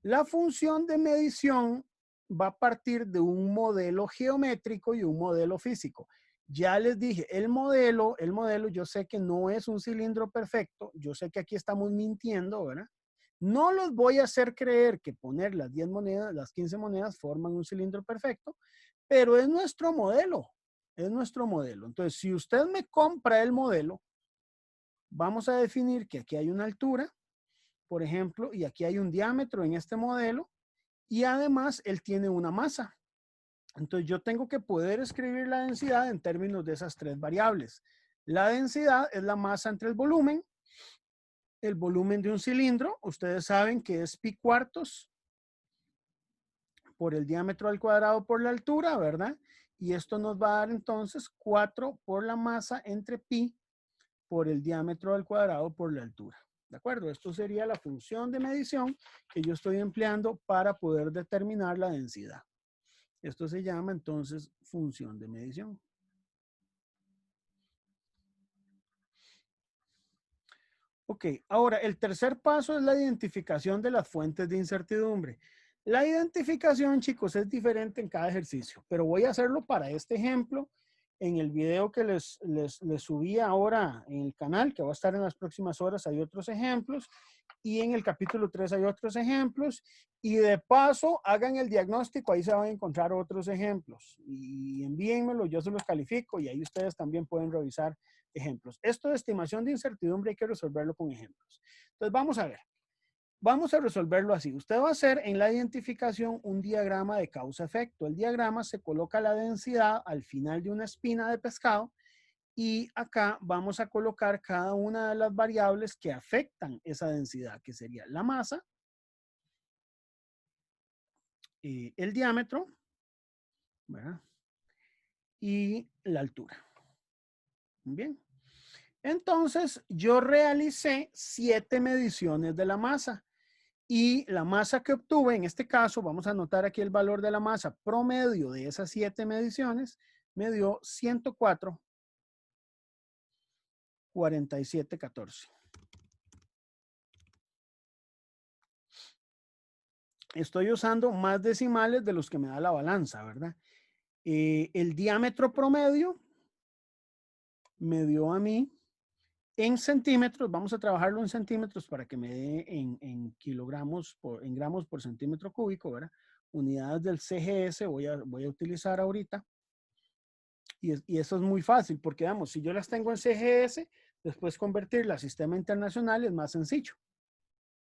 La función de medición va a partir de un modelo geométrico y un modelo físico. Ya les dije, el modelo, yo sé que no es un cilindro perfecto. Yo sé que aquí estamos mintiendo, ¿verdad? No los voy a hacer creer que poner las 10 monedas, las 15 monedas forman un cilindro perfecto, pero es nuestro modelo. Es nuestro modelo. Entonces, si usted me compra el modelo, vamos a definir que aquí hay una altura, por ejemplo, y aquí hay un diámetro en este modelo, y además él tiene una masa. Entonces yo tengo que poder escribir la densidad en términos de esas tres variables. La densidad es la masa entre el volumen de un cilindro. Ustedes saben que es pi cuartos por el diámetro al cuadrado por la altura, ¿verdad? Y esto nos va a dar entonces 4 por la masa entre pi por el diámetro al cuadrado por la altura. ¿De acuerdo? Esto sería la función de medición que yo estoy empleando para poder determinar la densidad. Esto se llama entonces función de medición. Ok, ahora el tercer paso es la identificación de las fuentes de incertidumbre. La identificación, chicos, es diferente en cada ejercicio, pero voy a hacerlo para este ejemplo en el video que les subí ahora en el canal, que va a estar en las próximas horas. Hay otros ejemplos y en el capítulo 3 hay otros ejemplos y de paso hagan el diagnóstico, ahí se van a encontrar otros ejemplos y envíenmelo, yo se los califico y ahí ustedes también pueden revisar ejemplos. Esto de estimación de incertidumbre hay que resolverlo con ejemplos. Entonces vamos a ver. Vamos a resolverlo así. Usted va a hacer en la identificación un diagrama de causa-efecto. El diagrama se coloca la densidad al final de una espina de pescado y acá vamos a colocar cada una de las variables que afectan esa densidad, que sería la masa, el diámetro, ¿verdad? Y la altura. Bien. Entonces, yo realicé 7 mediciones de la masa. Y la masa que obtuve, en este caso, vamos a anotar aquí el valor de la masa promedio de esas 7 mediciones, me dio 104,4714. Estoy usando más decimales de los que me da la balanza, ¿verdad? El diámetro promedio me dio a mí en centímetros, vamos a trabajarlo en centímetros para que me dé en kilogramos, en gramos por centímetro cúbico, ¿verdad? Unidades del CGS voy a utilizar ahorita. Y eso es muy fácil porque, vamos, si yo las tengo en CGS, después convertirlas a sistema internacional es más sencillo.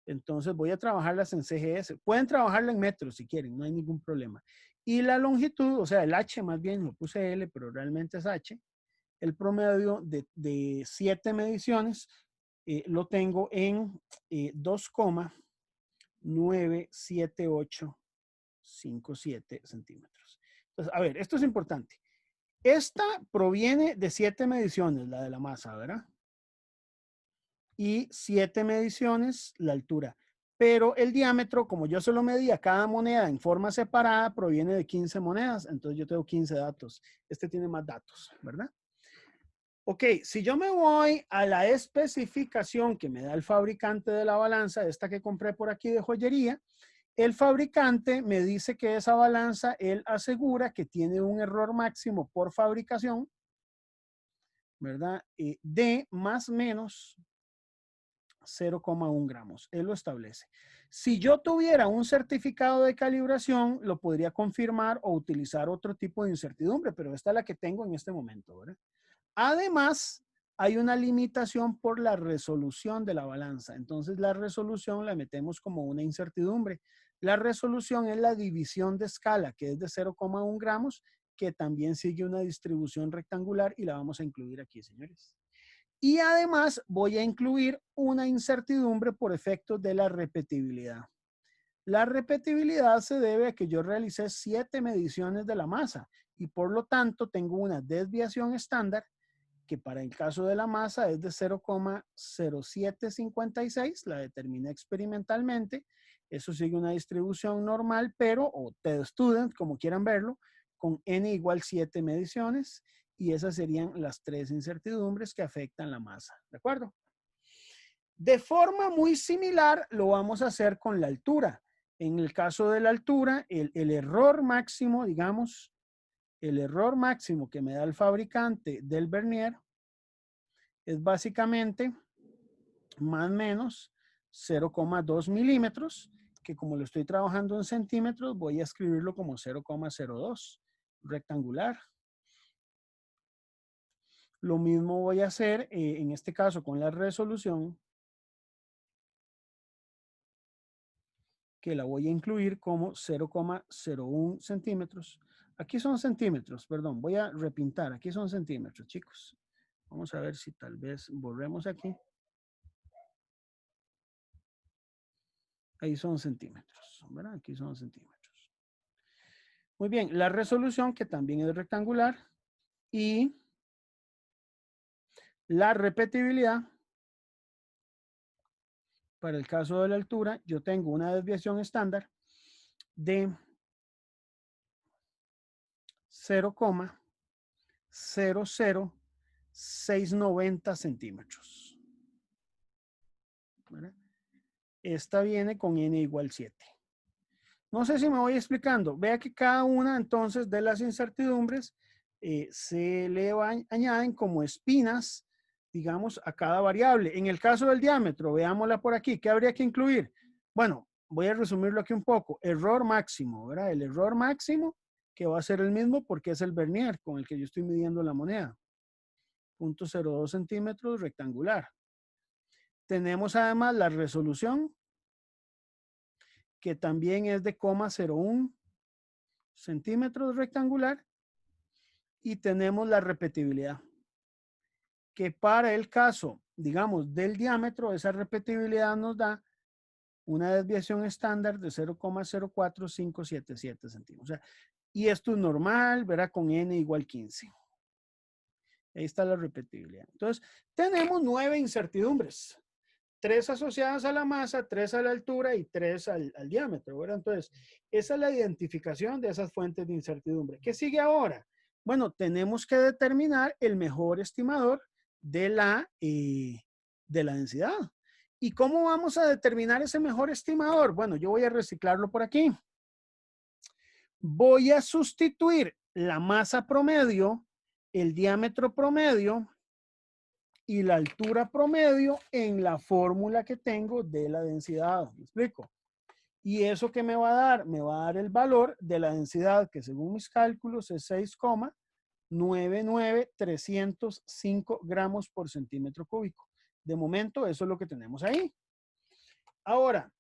Entonces voy a trabajarlas en CGS. Pueden trabajarla en metros si quieren, no hay ningún problema. Y la longitud, o sea, el H más bien, lo puse L, pero realmente es H. El promedio de 7 mediciones lo tengo en 2,97857 centímetros. Entonces, a ver, esto es importante. Esta proviene de 7 mediciones, la de la masa, ¿verdad? Y 7 mediciones, la altura. Pero el diámetro, como yo solo medía cada moneda en forma separada, proviene de 15 monedas. Entonces yo tengo 15 datos. Este tiene más datos, ¿verdad? Ok, si yo me voy a la especificación que me da el fabricante de la balanza, esta que compré por aquí de joyería, el fabricante me dice que esa balanza, él asegura que tiene un error máximo por fabricación, ¿verdad? De más o menos 0,1 gramos. Él lo establece. Si yo tuviera un certificado de calibración, lo podría confirmar o utilizar otro tipo de incertidumbre, pero esta es la que tengo en este momento, ¿verdad? Además, hay una limitación por la resolución de la balanza. Entonces, la resolución la metemos como una incertidumbre. La resolución es la división de escala, que es de 0,1 gramos, que también sigue una distribución rectangular y la vamos a incluir aquí, señores. Y además voy a incluir una incertidumbre por efectos de la repetibilidad. La repetibilidad se debe a que yo realicé 7 mediciones de la masa y por lo tanto tengo una desviación estándar que para el caso de la masa es de 0,0756, la determiné experimentalmente. Eso sigue una distribución normal, pero, o TED Student, como quieran verlo, con n igual 7 mediciones, y esas serían las 3 incertidumbres que afectan la masa, ¿de acuerdo? De forma muy similar lo vamos a hacer con la altura. En el caso de la altura, el error máximo, digamos, el error máximo que me da el fabricante del vernier es básicamente más o menos 0,2 milímetros, que como lo estoy trabajando en centímetros, voy a escribirlo como 0,02 rectangular. Lo mismo voy a hacer en este caso con la resolución, que la voy a incluir como 0,01 centímetros. Aquí son centímetros, perdón, voy a repintar. Aquí son centímetros, chicos. Vamos a ver si tal vez borremos aquí. Ahí son centímetros, ¿verdad? Aquí son centímetros. Muy bien, la resolución que también es rectangular y la repetibilidad. Para el caso de la altura, yo tengo una desviación estándar de 0,00690 centímetros. ¿verdad? Esta viene con n igual 7. No sé si me voy explicando. Vea que cada una entonces de las incertidumbres se le añaden como espinas, digamos, a cada variable. En el caso del diámetro, veámosla por aquí. ¿Qué habría que incluir? Bueno, voy a resumirlo aquí un poco. Error máximo, ¿verdad? El error máximo, que va a ser el mismo porque es el vernier con el que yo estoy midiendo la moneda. 0.02 centímetros rectangular. Tenemos además la resolución, que también es de 0.01 centímetros rectangular. Y tenemos la repetibilidad, que para el caso, digamos, del diámetro, esa repetibilidad nos da una desviación estándar de 0,04577 centímetros. O sea, y esto es normal, verá, con n igual 15. Ahí está la repetibilidad. Entonces, tenemos 9 incertidumbres. 3 asociadas a la masa, 3 a la altura y 3 al diámetro, ¿verdad? Entonces, esa es la identificación de esas fuentes de incertidumbre. ¿Qué sigue ahora? Bueno, tenemos que determinar el mejor estimador de la densidad. ¿Y cómo vamos a determinar ese mejor estimador? Bueno, yo voy a reciclarlo por aquí. Voy a sustituir la masa promedio, el diámetro promedio y la altura promedio en la fórmula que tengo de la densidad. ¿Me explico? ¿Y eso qué me va a dar? Me va a dar el valor de la densidad, que según mis cálculos es 6,99305 gramos por centímetro cúbico. De momento, eso es lo que tenemos ahí. Ahora,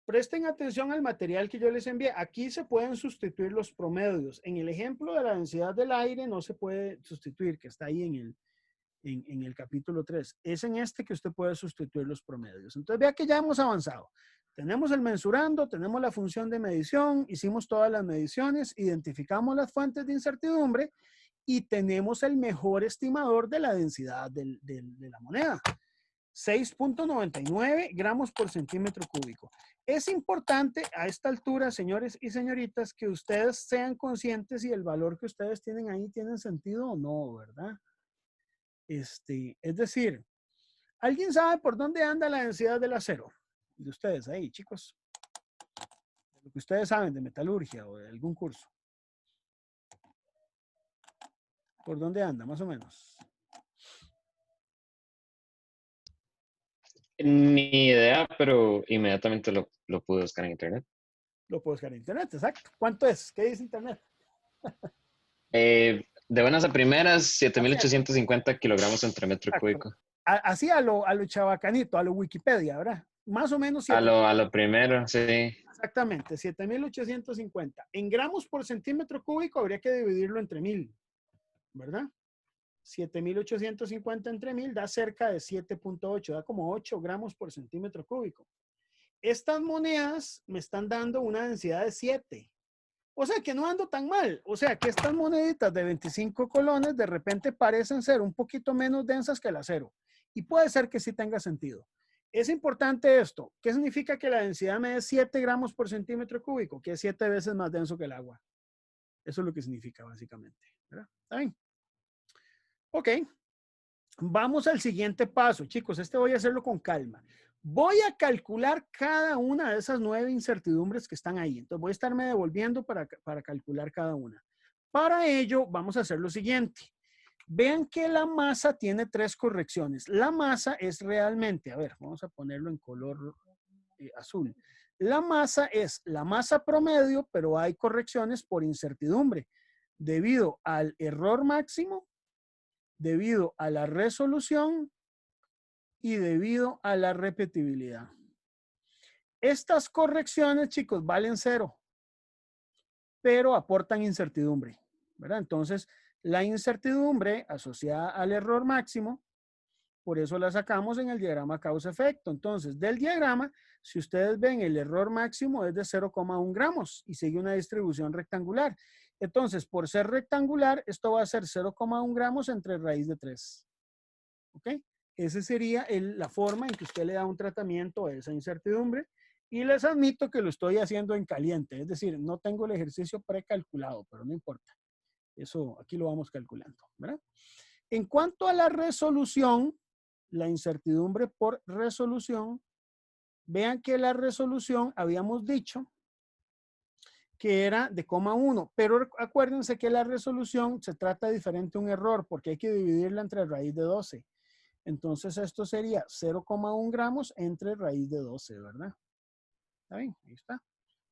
presten atención al material que yo les envié. Aquí se pueden sustituir los promedios. En el ejemplo de la densidad del aire no se puede sustituir, que está ahí en el capítulo 3. Es en este que usted puede sustituir los promedios. Entonces, vea que ya hemos avanzado. Tenemos el mensurando, tenemos la función de medición, hicimos todas las mediciones, identificamos las fuentes de incertidumbre y tenemos el mejor estimador de la densidad de la moneda. 6.99 gramos por centímetro cúbico. Es importante a esta altura, señores y señoritas, que ustedes sean conscientes si el valor que ustedes tienen ahí tiene sentido o no, ¿verdad? Es decir, ¿alguien sabe por dónde anda la densidad del acero? De ustedes ahí, chicos. Lo que ustedes saben de metalurgia o de algún curso. ¿Por dónde anda, más o menos? Ni idea, pero inmediatamente lo pude buscar en internet. Lo puedo buscar en internet, exacto. ¿Cuánto es? ¿Qué dice internet? De buenas a primeras, 7.850 kilogramos entre metro cúbico. Así a lo chabacanito, a lo Wikipedia, ¿verdad? Más o menos. A lo primero, sí. Exactamente, 7.850. En gramos por centímetro cúbico habría que dividirlo entre 1000, ¿verdad? 7.850 entre 1000 da cerca de 7.8, da como 8 gramos por centímetro cúbico. Estas monedas me están dando una densidad de 7. O sea que no ando tan mal. O sea que estas moneditas de 25 colones de repente parecen ser un poquito menos densas que el acero. Y puede ser que sí tenga sentido. Es importante esto. ¿Qué significa que la densidad me dé 7 gramos por centímetro cúbico? Que es 7 veces más denso que el agua. Eso es lo que significa básicamente, ¿verdad? ¿Está bien? Ok. Vamos al siguiente paso. Chicos, voy a hacerlo con calma. Voy a calcular cada una de esas 9 incertidumbres que están ahí. Entonces voy a estarme devolviendo para calcular cada una. Para ello, vamos a hacer lo siguiente. Vean que la masa tiene 3 correcciones. La masa es realmente, a ver, vamos a ponerlo en color azul. La masa es la masa promedio, pero hay correcciones por incertidumbre, debido al error máximo, debido a la resolución y debido a la repetibilidad. Estas correcciones, chicos, valen 0, pero aportan incertidumbre, ¿verdad? Entonces, la incertidumbre asociada al error máximo, por eso la sacamos en el diagrama causa-efecto. Entonces, del diagrama, si ustedes ven, el error máximo es de 0,1 gramos y sigue una distribución rectangular. Entonces, por ser rectangular, esto va a ser 0,1 gramos entre raíz de 3. ¿Ok? Esa sería la forma en que usted le da un tratamiento a esa incertidumbre. Y les admito que lo estoy haciendo en caliente. Es decir, no tengo el ejercicio precalculado, pero no importa. Eso aquí lo vamos calculando, ¿verdad? En cuanto a la resolución, la incertidumbre por resolución Vean que la resolución habíamos dicho que era de 0,1, pero acuérdense que la resolución se trata diferente a un error porque hay que dividirla entre raíz de 12. Entonces esto sería 0,1 gramos entre raíz de 12, ¿verdad? ¿Está bien? Ahí está.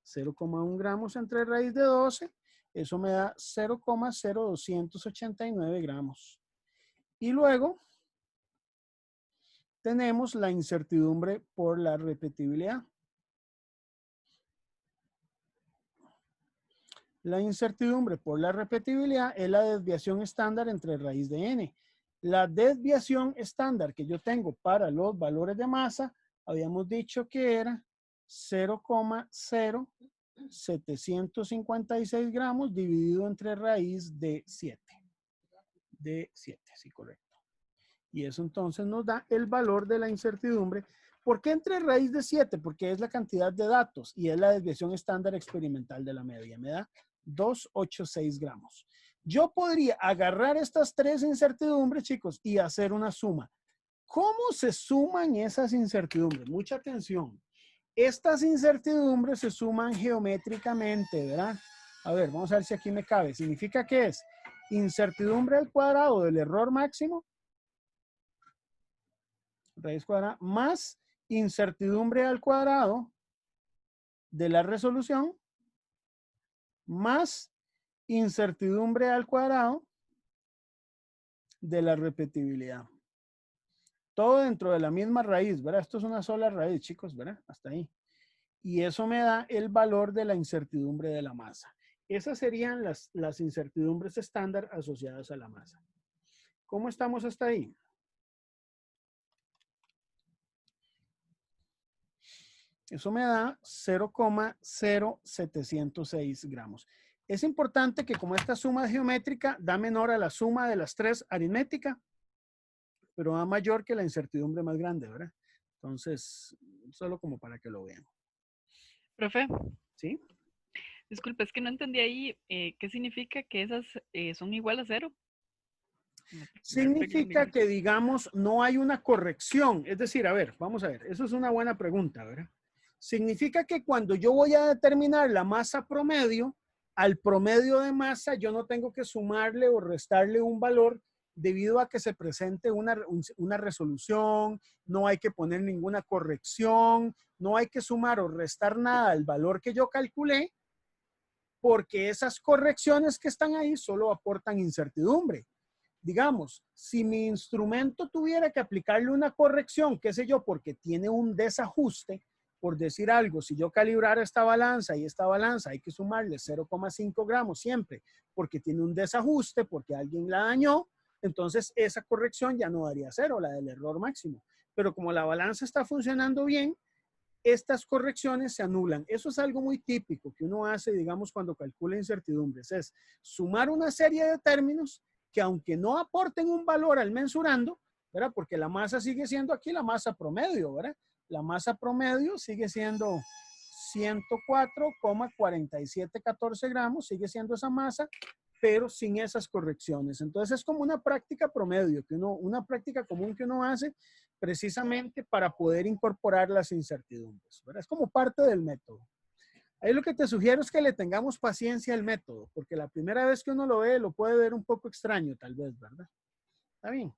0,1 gramos entre raíz de 12. Eso me da 0,0289 gramos. Y luego tenemos la incertidumbre por la repetibilidad. La incertidumbre por la repetibilidad es la desviación estándar entre raíz de n. La desviación estándar que yo tengo para los valores de masa, habíamos dicho que era 0,0756 gramos dividido entre raíz de 7. De 7, sí, correcto. Y eso entonces nos da el valor de la incertidumbre. ¿Por qué entre raíz de 7? Porque es la cantidad de datos y es la desviación estándar experimental de la media. Me da 286 gramos. Yo podría agarrar estas tres incertidumbres, chicos, y hacer una suma. ¿Cómo se suman esas incertidumbres? Mucha atención. Estas incertidumbres se suman geométricamente, ¿verdad? A ver, vamos a ver si aquí me cabe. ¿Significa que es incertidumbre al cuadrado del error máximo? Raíz cuadrada más incertidumbre al cuadrado de la resolución más incertidumbre al cuadrado de la repetibilidad. Todo dentro de la misma raíz, ¿verdad? Esto es una sola raíz, chicos, ¿verdad? Hasta ahí. Y eso me da el valor de la incertidumbre de la masa. Esas serían las incertidumbres estándar asociadas a la masa. ¿Cómo estamos hasta ahí? Eso me da 0,0706 gramos. Es importante que como esta suma geométrica da menor a la suma de las tres aritmética, pero da mayor que la incertidumbre más grande, ¿verdad? Entonces, solo como para que lo vean. Profe. ¿Sí? Disculpe, es que no entendí ahí qué significa que esas son igual a 0. Significa que, digamos, no hay una corrección. Es decir, a ver, vamos a ver, eso es una buena pregunta, ¿verdad? Significa que cuando yo voy a determinar la masa promedio, al promedio de masa yo no tengo que sumarle o restarle un valor debido a que se presente una resolución, no hay que poner ninguna corrección, no hay que sumar o restar nada al valor que yo calculé, porque esas correcciones que están ahí solo aportan incertidumbre. Digamos, si mi instrumento tuviera que aplicarle una corrección, qué sé yo, porque tiene un desajuste, por decir algo, si yo calibrara esta balanza y esta balanza hay que sumarle 0,5 gramos siempre, porque tiene un desajuste, porque alguien la dañó, entonces esa corrección ya no daría 0, la del error máximo. Pero como la balanza está funcionando bien, estas correcciones se anulan. Eso es algo muy típico que uno hace, digamos, cuando calcula incertidumbres, es sumar una serie de términos que aunque no aporten un valor al mensurando, ¿verdad? Porque la masa sigue siendo aquí la masa promedio, ¿verdad? La masa promedio sigue siendo 104,4714 gramos, sigue siendo esa masa, pero sin esas correcciones. Entonces es como una práctica promedio, una práctica común que uno hace precisamente para poder incorporar las incertidumbres, ¿verdad? Es como parte del método. Ahí lo que te sugiero es que le tengamos paciencia al método, porque la primera vez que uno lo ve, lo puede ver un poco extraño tal vez, ¿verdad? ¿Está bien?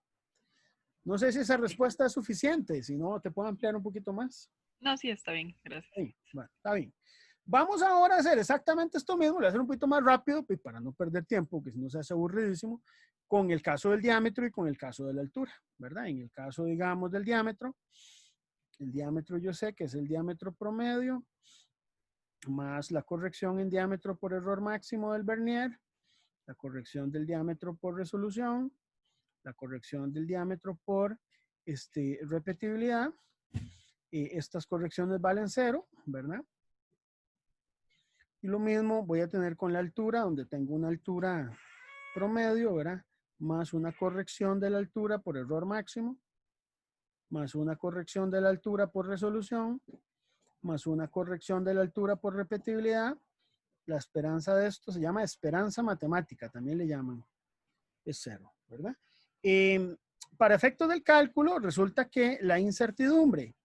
No sé si esa respuesta es suficiente, si no, te puedo ampliar un poquito más. No, sí, está bien, gracias. Sí, bueno, está bien. Vamos ahora a hacer exactamente esto mismo, lo voy a hacer un poquito más rápido pues, para no perder tiempo, que si no se hace aburridísimo, con el caso del diámetro y con el caso de la altura, ¿verdad? En el caso, digamos, del diámetro, el diámetro yo sé que es el diámetro promedio, más la corrección en diámetro por error máximo del vernier, la corrección del diámetro por resolución, la corrección del diámetro por repetibilidad. Estas correcciones valen 0, ¿verdad? Y lo mismo voy a tener con la altura, donde tengo una altura promedio, ¿verdad? Más una corrección de la altura por error máximo, más una corrección de la altura por resolución, más una corrección de la altura por repetibilidad. La esperanza de esto se llama esperanza matemática, también le llaman. Es 0, ¿verdad? Para efectos del cálculo, resulta que la incertidumbre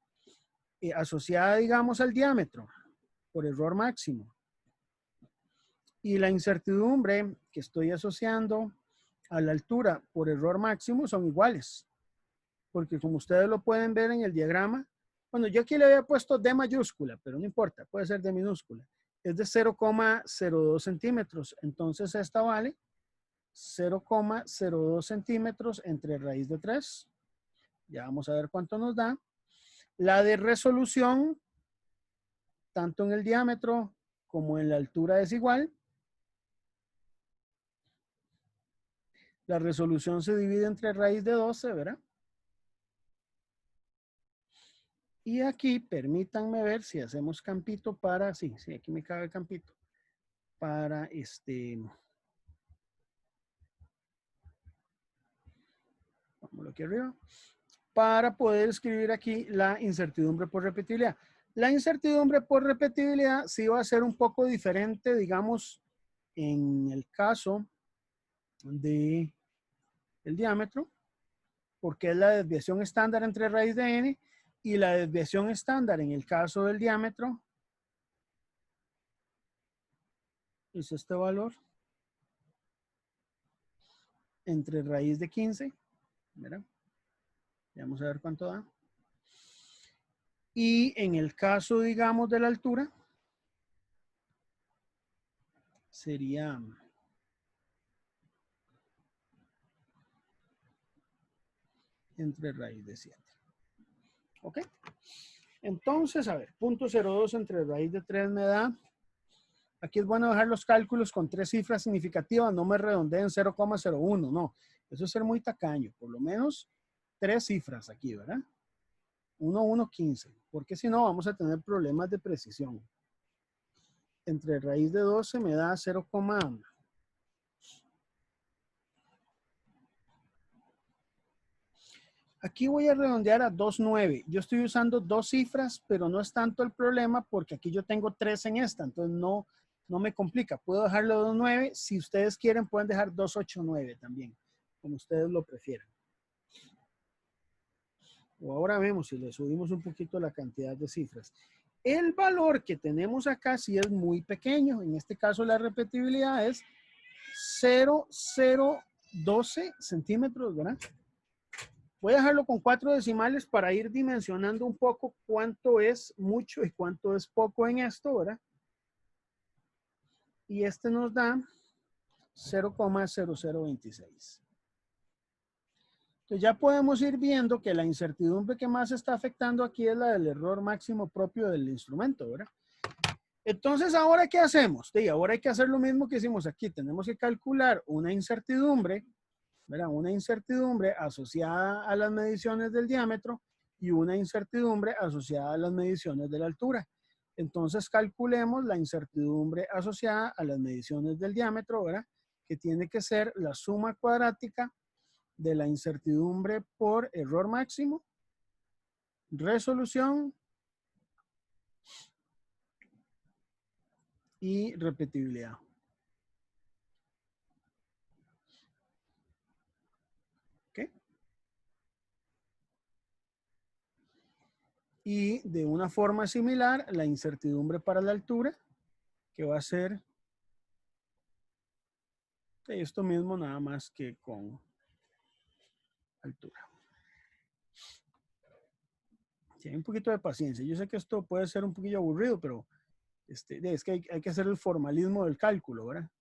asociada, digamos, al diámetro por error máximo y la incertidumbre que estoy asociando a la altura por error máximo son iguales. Porque como ustedes lo pueden ver en el diagrama, bueno, yo aquí le había puesto D mayúscula, pero no importa, puede ser D minúscula. Es de 0,02 centímetros. Entonces esta vale 0,02 centímetros entre raíz de 3. Ya vamos a ver cuánto nos da. La de resolución, tanto en el diámetro como en la altura es igual. La resolución se divide entre raíz de 12, ¿verdad? Y aquí, permítanme ver si hacemos campito para, sí, aquí me cabe el campito. Para vámonos aquí arriba. Para poder escribir aquí la incertidumbre por repetibilidad. La incertidumbre por repetibilidad sí va a ser un poco diferente, digamos, en el caso de el diámetro, porque es la desviación estándar entre raíz de n y la desviación estándar en el caso del diámetro es este valor entre raíz de 15, ¿verdad? Vamos a ver cuánto da. Y en el caso, digamos, de la altura, sería entre raíz de 7. ¿Ok? Entonces, a ver, 0.02 entre raíz de 3 me da. Aquí es bueno dejar los cálculos con 3 cifras significativas, no me redondeen 0,01, no. Eso es ser muy tacaño, por lo menos 3 cifras aquí, ¿verdad? 1, 1, 15, porque si no vamos a tener problemas de precisión. Entre raíz de 12 me da 0, aquí voy a redondear a 2,9. Yo estoy usando 2 cifras, pero no es tanto el problema porque aquí yo tengo 3 en esta, entonces no me complica. Puedo dejarlo 2,9. Si ustedes quieren, pueden dejar 2,89 también, como ustedes lo prefieran. O ahora vemos si le subimos un poquito la cantidad de cifras. El valor que tenemos acá sí es muy pequeño. En este caso la repetibilidad es 0,012 centímetros, ¿verdad? Voy a dejarlo con 4 decimales para ir dimensionando un poco cuánto es mucho y cuánto es poco en esto, ¿verdad? Y este nos da 0,0026. Entonces ya podemos ir viendo que la incertidumbre que más está afectando aquí es la del error máximo propio del instrumento, ¿verdad? Entonces, ¿ahora qué hacemos? Sí, ahora hay que hacer lo mismo que hicimos aquí. Tenemos que calcular una incertidumbre, ¿verdad? Una incertidumbre asociada a las mediciones del diámetro y una incertidumbre asociada a las mediciones de la altura. Entonces, calculemos la incertidumbre asociada a las mediciones del diámetro, ¿verdad? Que tiene que ser la suma cuadrática de la incertidumbre por error máximo, resolución y repetibilidad. ¿Ok? Y de una forma similar, la incertidumbre para la altura, que va a ser esto mismo, nada más que con altura. Sí, hay un poquito de paciencia. Yo sé que esto puede ser un poquillo aburrido, pero es que hay que hacer el formalismo del cálculo, ¿verdad?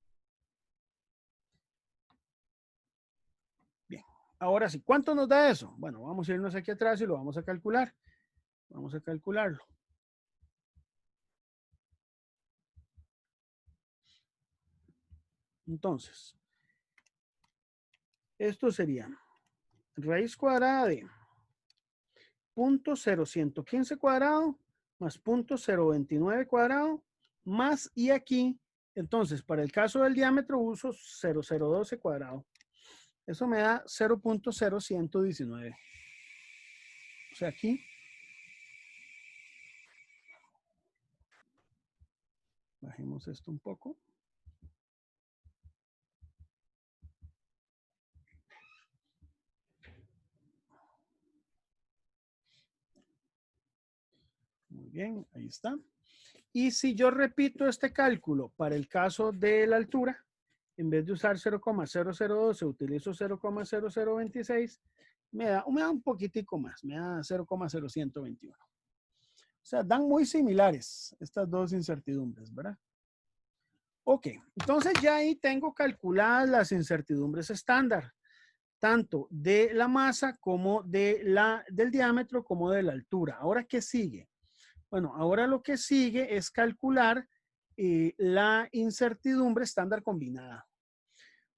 Bien, ahora sí, ¿cuánto nos da eso? Bueno, vamos a irnos aquí atrás y lo vamos a calcular. Vamos a calcularlo. Entonces, esto sería raíz cuadrada de 0.0115 cuadrado más 0.029 cuadrado más, y aquí, entonces, para el caso del diámetro uso 0,012 cuadrado. Eso me da 0.0119. O sea, aquí bajemos esto un poco. bien, ahí está. Y si yo repito este cálculo para el caso de la altura, en vez de usar 0,0012, utilizo 0,0026, me da un poquitico más, me da 0,0121. O sea, dan muy similares estas dos incertidumbres, ¿verdad? Ok, entonces ya ahí tengo calculadas las incertidumbres estándar, tanto de la masa como del diámetro como de la altura. Ahora, ¿qué sigue? Bueno, ahora lo que sigue es calcular la incertidumbre estándar combinada.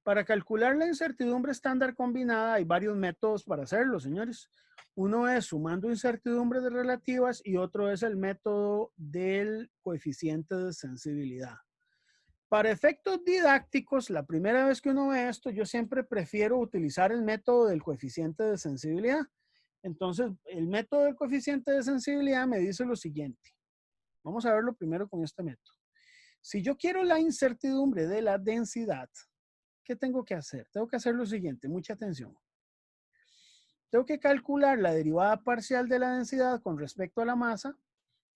Para calcular la incertidumbre estándar combinada hay varios métodos para hacerlo, señores. Uno es sumando incertidumbres relativas y otro es el método del coeficiente de sensibilidad. Para efectos didácticos, la primera vez que uno ve esto, yo siempre prefiero utilizar el método del coeficiente de sensibilidad. Entonces, el método del coeficiente de sensibilidad me dice lo siguiente. Vamos a verlo primero con este método. Si yo quiero la incertidumbre de la densidad, ¿qué tengo que hacer? Tengo que hacer lo siguiente, mucha atención. Tengo que calcular la derivada parcial de la densidad con respecto a la masa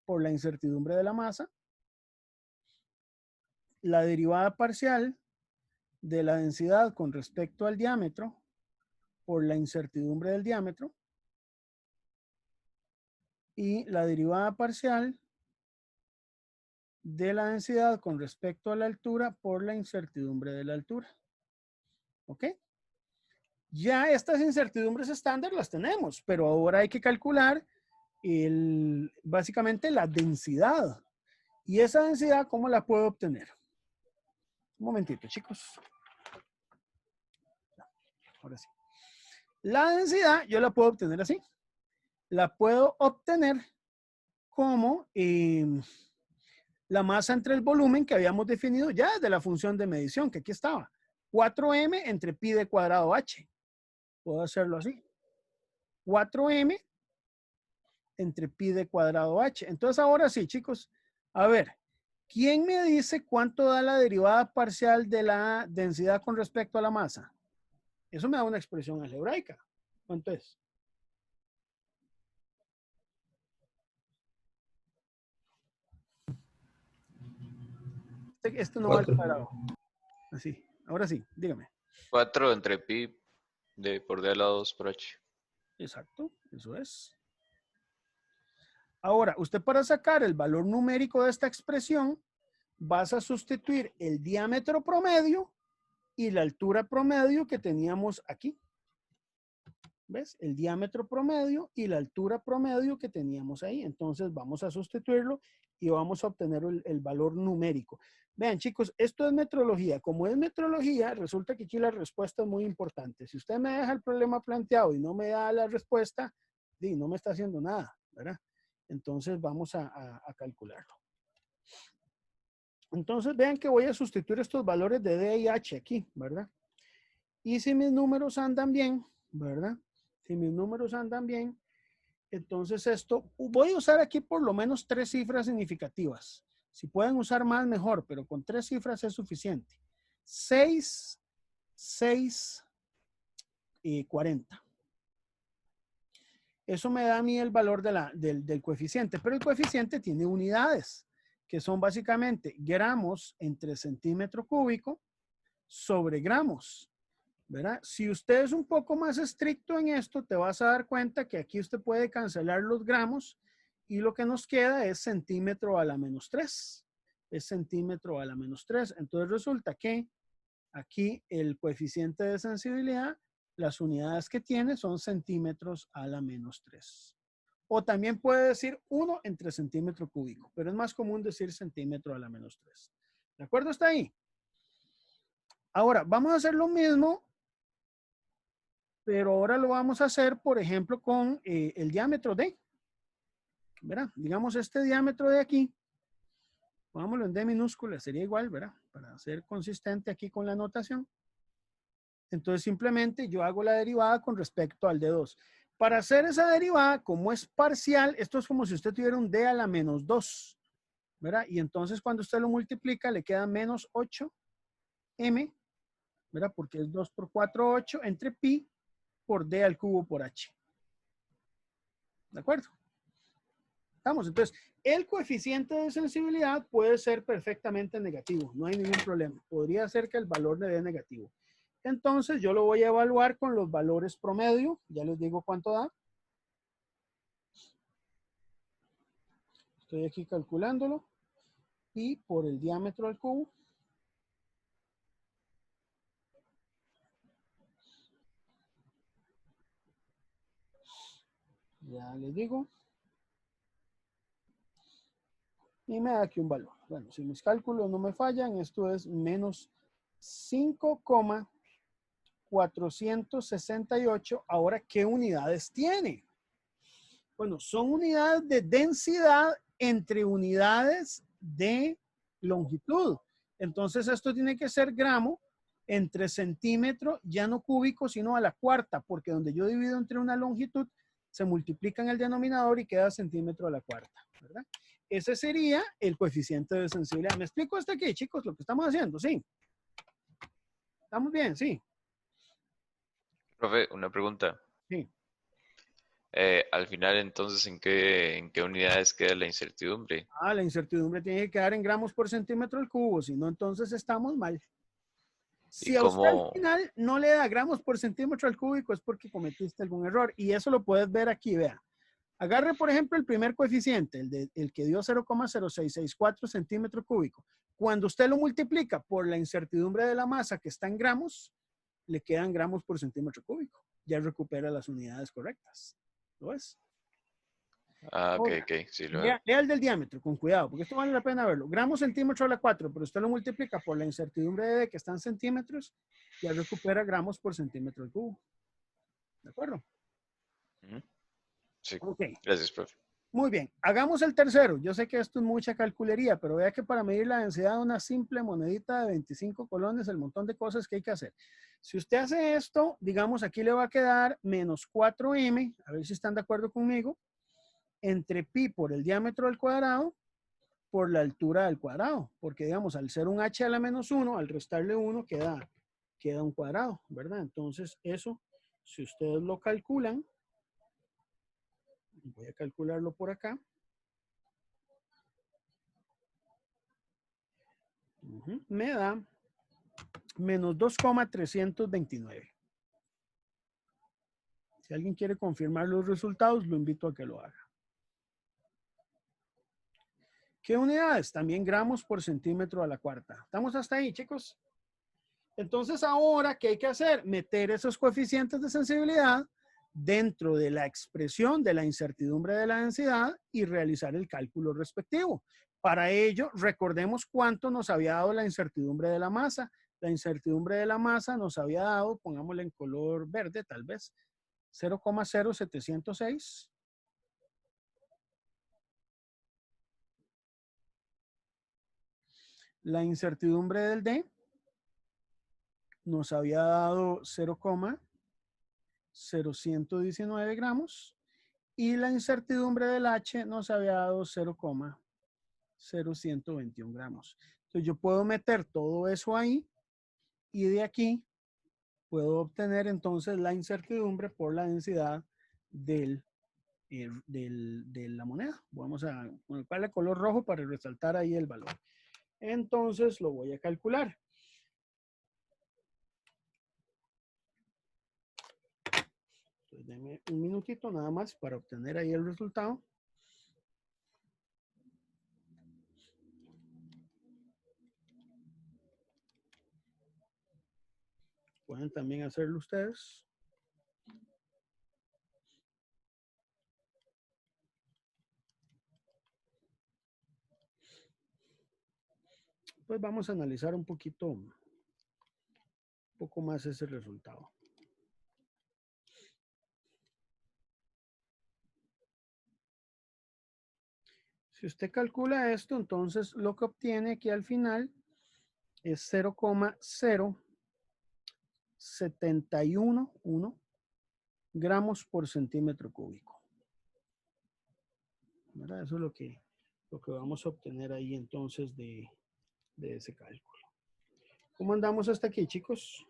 por la incertidumbre de la masa, la derivada parcial de la densidad con respecto al diámetro por la incertidumbre del diámetro y la derivada parcial de la densidad con respecto a la altura por la incertidumbre de la altura. ¿Ok? Ya estas incertidumbres estándar las tenemos, pero ahora hay que calcular básicamente la densidad. ¿Y esa densidad cómo la puedo obtener? Un momentito, chicos. Ahora sí. La densidad yo la puedo obtener así. La puedo obtener como la masa entre el volumen que habíamos definido ya desde la función de medición, que aquí estaba. 4m entre pi de cuadrado h. Puedo hacerlo así. 4m entre pi de cuadrado h. Entonces ahora sí, chicos. A ver, ¿quién me dice cuánto da la derivada parcial de la densidad con respecto a la masa? Eso me da una expresión algebraica. ¿Cuánto es? Esto no va al cuadrado. Así. Ahora sí, dígame. 4 entre pi por d a la 2 por h. Exacto, eso es. Ahora, usted para sacar el valor numérico de esta expresión, vas a sustituir el diámetro promedio y la altura promedio que teníamos aquí. ¿Ves? El diámetro promedio y la altura promedio que teníamos ahí. Entonces vamos a sustituirlo y vamos a obtener el valor numérico. Vean, chicos, esto es metrología. Como es metrología, resulta que aquí la respuesta es muy importante. Si usted me deja el problema planteado y no me da la respuesta, no me está haciendo nada, ¿verdad? Entonces vamos a calcularlo. Entonces vean que voy a sustituir estos valores de D y H aquí, ¿verdad? Y si mis números andan bien, ¿verdad? Si mis números andan bien, entonces esto, voy a usar aquí por lo menos 3 cifras significativas. Si pueden usar más, mejor, pero con 3 cifras es suficiente. 6, 6 y 40. Eso me da a mí el valor del coeficiente, pero el coeficiente tiene unidades, que son básicamente gramos entre centímetro cúbico sobre gramos, ¿verdad? Si usted es un poco más estricto en esto, te vas a dar cuenta que aquí usted puede cancelar los gramos y lo que nos queda es centímetro a la menos 3. Es centímetro a la menos 3. Entonces resulta que aquí el coeficiente de sensibilidad, las unidades que tiene son centímetros a la menos 3. O también puede decir 1 entre centímetro cúbico, pero es más común decir centímetro a la menos 3. ¿De acuerdo? ¿Está ahí? Ahora, vamos a hacer lo mismo, pero ahora lo vamos a hacer, por ejemplo, con el diámetro D. ¿Verdad? Digamos este diámetro de aquí, pongámoslo en D minúscula, sería igual, ¿verdad? Para ser consistente aquí con la notación. Entonces simplemente yo hago la derivada con respecto al D2. Para hacer esa derivada, como es parcial, esto es como si usted tuviera un D a la menos 2, ¿verdad? Y entonces cuando usted lo multiplica, le queda menos 8m, ¿verdad? Porque es 2 por 4, 8, entre pi por D al cubo por H. ¿De acuerdo? Estamos, entonces, el coeficiente de sensibilidad puede ser perfectamente negativo, no hay ningún problema. Podría ser que el valor le dé negativo. Entonces, yo lo voy a evaluar con los valores promedio. Ya les digo cuánto da. Estoy aquí calculándolo. Y por el diámetro al cubo. Ya les digo. Y me da aquí un valor. Bueno, si mis cálculos no me fallan, esto es menos 5,468. Ahora, ¿qué unidades tiene? Bueno, son unidades de densidad entre unidades de longitud. Entonces, esto tiene que ser gramo entre centímetro, ya no cúbico, sino a la cuarta, porque donde yo divido entre una longitud, se multiplica en el denominador y queda centímetro a la cuarta, ¿verdad? Ese sería el coeficiente de sensibilidad. ¿Me explico hasta aquí, chicos, lo que estamos haciendo? Sí. ¿Estamos bien? Sí. Profe, una pregunta. Sí. Al final, entonces, ¿en qué unidades queda la incertidumbre? La incertidumbre tiene que quedar en gramos por centímetro al cubo, si no, entonces estamos mal. Si ¿Y a usted al cómo? final no le da gramos por centímetro al cúbico es porque cometiste algún error. Y eso lo puedes ver aquí, vea. Agarre, por ejemplo, el primer coeficiente, el que dio 0,0664 centímetro cúbico. Cuando usted lo multiplica por la incertidumbre de la masa que está en gramos, le quedan gramos por centímetro cúbico. Ya recupera las unidades correctas. ¿Lo ves? Ah, ok, Ahora, ok, sí lo veo. lea el del diámetro, con cuidado, porque esto vale la pena verlo. Gramos centímetro a la 4, pero usted lo multiplica por la incertidumbre de que está en centímetros, ya recupera gramos por centímetro al cubo. ¿De acuerdo? Ujú. Sí, Ok, gracias, profe. muy bien. Hagamos el tercero. Yo sé que esto es mucha calculería, pero vea que para medir la densidad de una simple monedita de 25 colones, el montón de cosas que hay que hacer. Si usted hace esto, digamos, aquí le va a quedar menos 4m, a ver si están de acuerdo conmigo, entre pi por el diámetro al cuadrado por la altura del cuadrado, porque digamos, al ser un h a la menos 1, al restarle 1 queda un cuadrado, ¿verdad? Entonces, eso, si ustedes lo calculan, voy a calcularlo por acá. Me da menos 2,329. Si alguien quiere confirmar los resultados, lo invito a que lo haga. ¿Qué unidades? También gramos por centímetro a la cuarta. ¿Estamos hasta ahí, chicos? Entonces, ahora, ¿qué hay que hacer? Meter esos coeficientes de sensibilidad dentro de la expresión de la incertidumbre de la densidad y realizar el cálculo respectivo. Para ello, recordemos cuánto nos había dado la incertidumbre de la masa. La incertidumbre de la masa nos había dado, pongámosle en color verde tal vez, 0,0706. La incertidumbre del D nos había dado 0,0119 gramos y la incertidumbre del H nos había dado 0,0121 gramos. Entonces yo puedo meter todo eso ahí y de aquí puedo obtener entonces la incertidumbre por la densidad de la moneda. Vamos a colocarle color rojo para resaltar ahí el valor. Entonces lo voy a calcular. Entonces, denme un minutito nada más para obtener ahí el resultado. Pueden también hacerlo ustedes. Pues vamos a analizar un poco más ese resultado. Si usted calcula esto, entonces lo que obtiene aquí al final es 0,0711 gramos por centímetro cúbico. ¿Verdad? Eso es lo que vamos a obtener ahí entonces de ese cálculo. ¿Cómo andamos hasta aquí, chicos?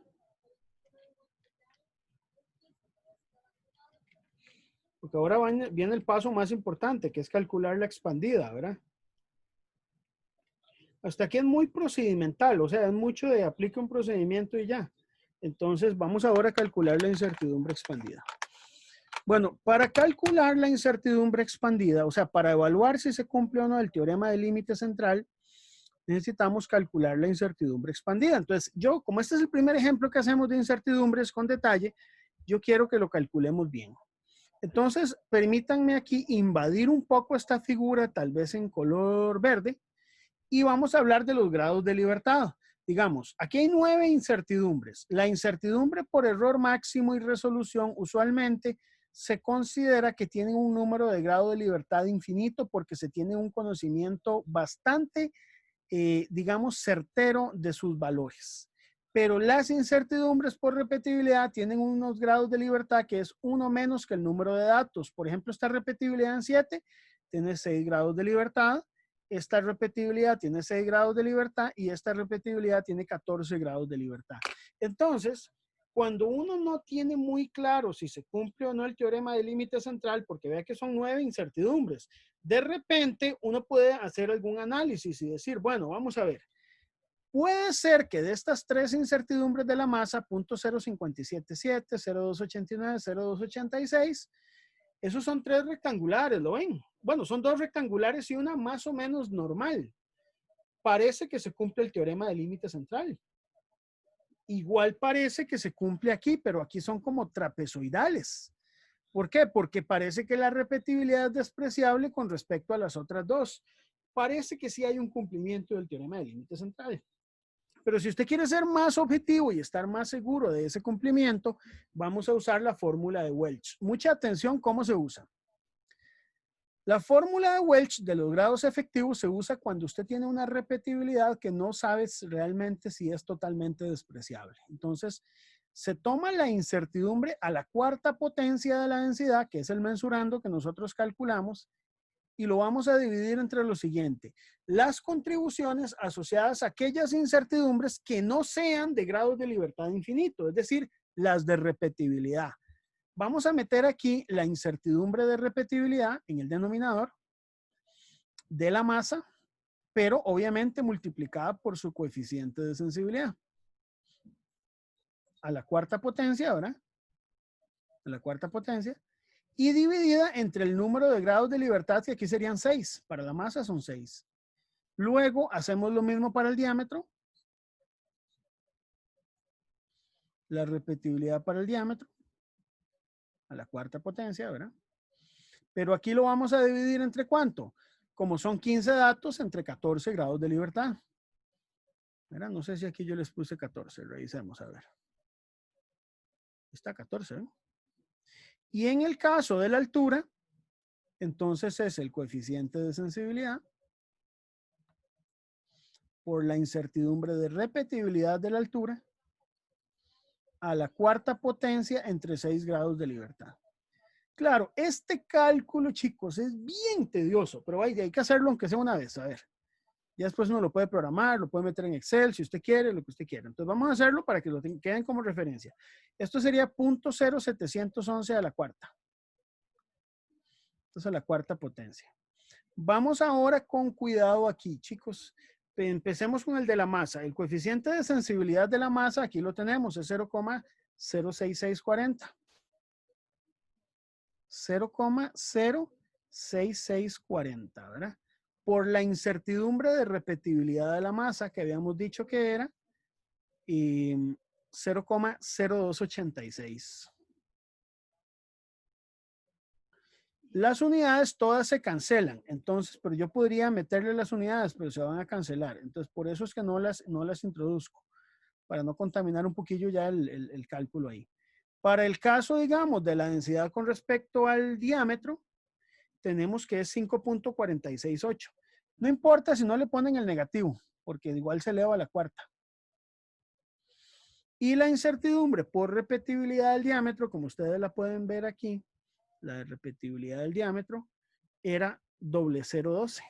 Ok, Porque ahora viene el paso más importante, que es calcular la expandida, ¿verdad? Hasta aquí es muy procedimental, o sea, es mucho de aplica un procedimiento y ya. Entonces, vamos ahora a calcular la incertidumbre expandida. Bueno, para calcular la incertidumbre expandida, o sea, para evaluar si se cumple o no el teorema del límite central, necesitamos calcular la incertidumbre expandida. Entonces, yo, como este es el primer ejemplo que hacemos de incertidumbres con detalle, yo quiero que lo calculemos bien. Entonces, permítanme aquí invadir un poco esta figura, tal vez en color verde, y vamos a hablar de los grados de libertad. Digamos, aquí hay 9 incertidumbres. La incertidumbre por error máximo y resolución usualmente se considera que tienen un número de grado de libertad infinito porque se tiene un conocimiento bastante, digamos, certero de sus valores. Pero las incertidumbres por repetibilidad tienen unos grados de libertad que es uno menos que el número de datos. Por ejemplo, esta repetibilidad en 7 tiene 6 grados de libertad. Esta repetibilidad tiene 6 grados de libertad y esta repetibilidad tiene 14 grados de libertad. Entonces, cuando uno no tiene muy claro si se cumple o no el teorema del límite central, porque vea que son 9 incertidumbres, de repente uno puede hacer algún análisis y decir, bueno, vamos a ver. Puede ser que de estas 3 incertidumbres de la masa, 0.0577, 0.289, 0.286, esos son 3 rectangulares, ¿lo ven? Bueno, son 2 rectangulares y una más o menos normal. Parece que se cumple el teorema del límite central. Igual parece que se cumple aquí, pero aquí son como trapezoidales. ¿Por qué? Porque parece que la repetibilidad es despreciable con respecto a las otras 2. Parece que sí hay un cumplimiento del teorema del límite central. Pero si usted quiere ser más objetivo y estar más seguro de ese cumplimiento, vamos a usar la fórmula de Welch. Mucha atención cómo se usa. La fórmula de Welch de los grados efectivos se usa cuando usted tiene una repetibilidad que no sabes realmente si es totalmente despreciable. Entonces, se toma la incertidumbre a la cuarta potencia de la densidad, que es el mensurando que nosotros calculamos, y lo vamos a dividir entre lo siguiente. Las contribuciones asociadas a aquellas incertidumbres que no sean de grados de libertad infinito, es decir, las de repetibilidad. Vamos a meter aquí la incertidumbre de repetibilidad en el denominador de la masa, pero obviamente multiplicada por su coeficiente de sensibilidad. A la cuarta potencia, ¿verdad? A la cuarta potencia. Y dividida entre el número de grados de libertad, que aquí serían 6. Para la masa son 6. Luego hacemos lo mismo para el diámetro. La repetibilidad para el diámetro. A la cuarta potencia, ¿verdad? Pero aquí lo vamos a dividir entre ¿cuánto? Como son 15 datos, entre 14 grados de libertad. ¿Verdad? No sé si aquí yo les puse 14. Revisemos, a ver. Está 14, ¿eh? Y en el caso de la altura, entonces es el coeficiente de sensibilidad por la incertidumbre de repetibilidad de la altura a la cuarta potencia entre 6 grados de libertad. Claro, este cálculo, chicos, es bien tedioso, pero hay que hacerlo aunque sea una vez. A ver, ya después uno lo puede programar, lo puede meter en Excel si usted quiere, lo que usted quiera. Entonces vamos a hacerlo para que lo queden como referencia. Esto sería 0.0711 a la cuarta. Entonces a la cuarta potencia. Vamos ahora con cuidado aquí, chicos. Empecemos con el de la masa. El coeficiente de sensibilidad de la masa, aquí lo tenemos, es 0,06640. 0,06640, ¿verdad? Por la incertidumbre de repetibilidad de la masa que habíamos dicho que era 0,0286. Las unidades todas se cancelan, entonces, pero yo podría meterle las unidades, pero se van a cancelar. Entonces, por eso es que no las introduzco, para no contaminar un poquillo ya el cálculo ahí. Para el caso, digamos, de la densidad con respecto al diámetro, tenemos que es 5.468. No importa si no le ponen el negativo, porque igual se eleva a la cuarta. Y la incertidumbre por repetibilidad del diámetro, como ustedes la pueden ver aquí, la repetibilidad del diámetro era 0.012.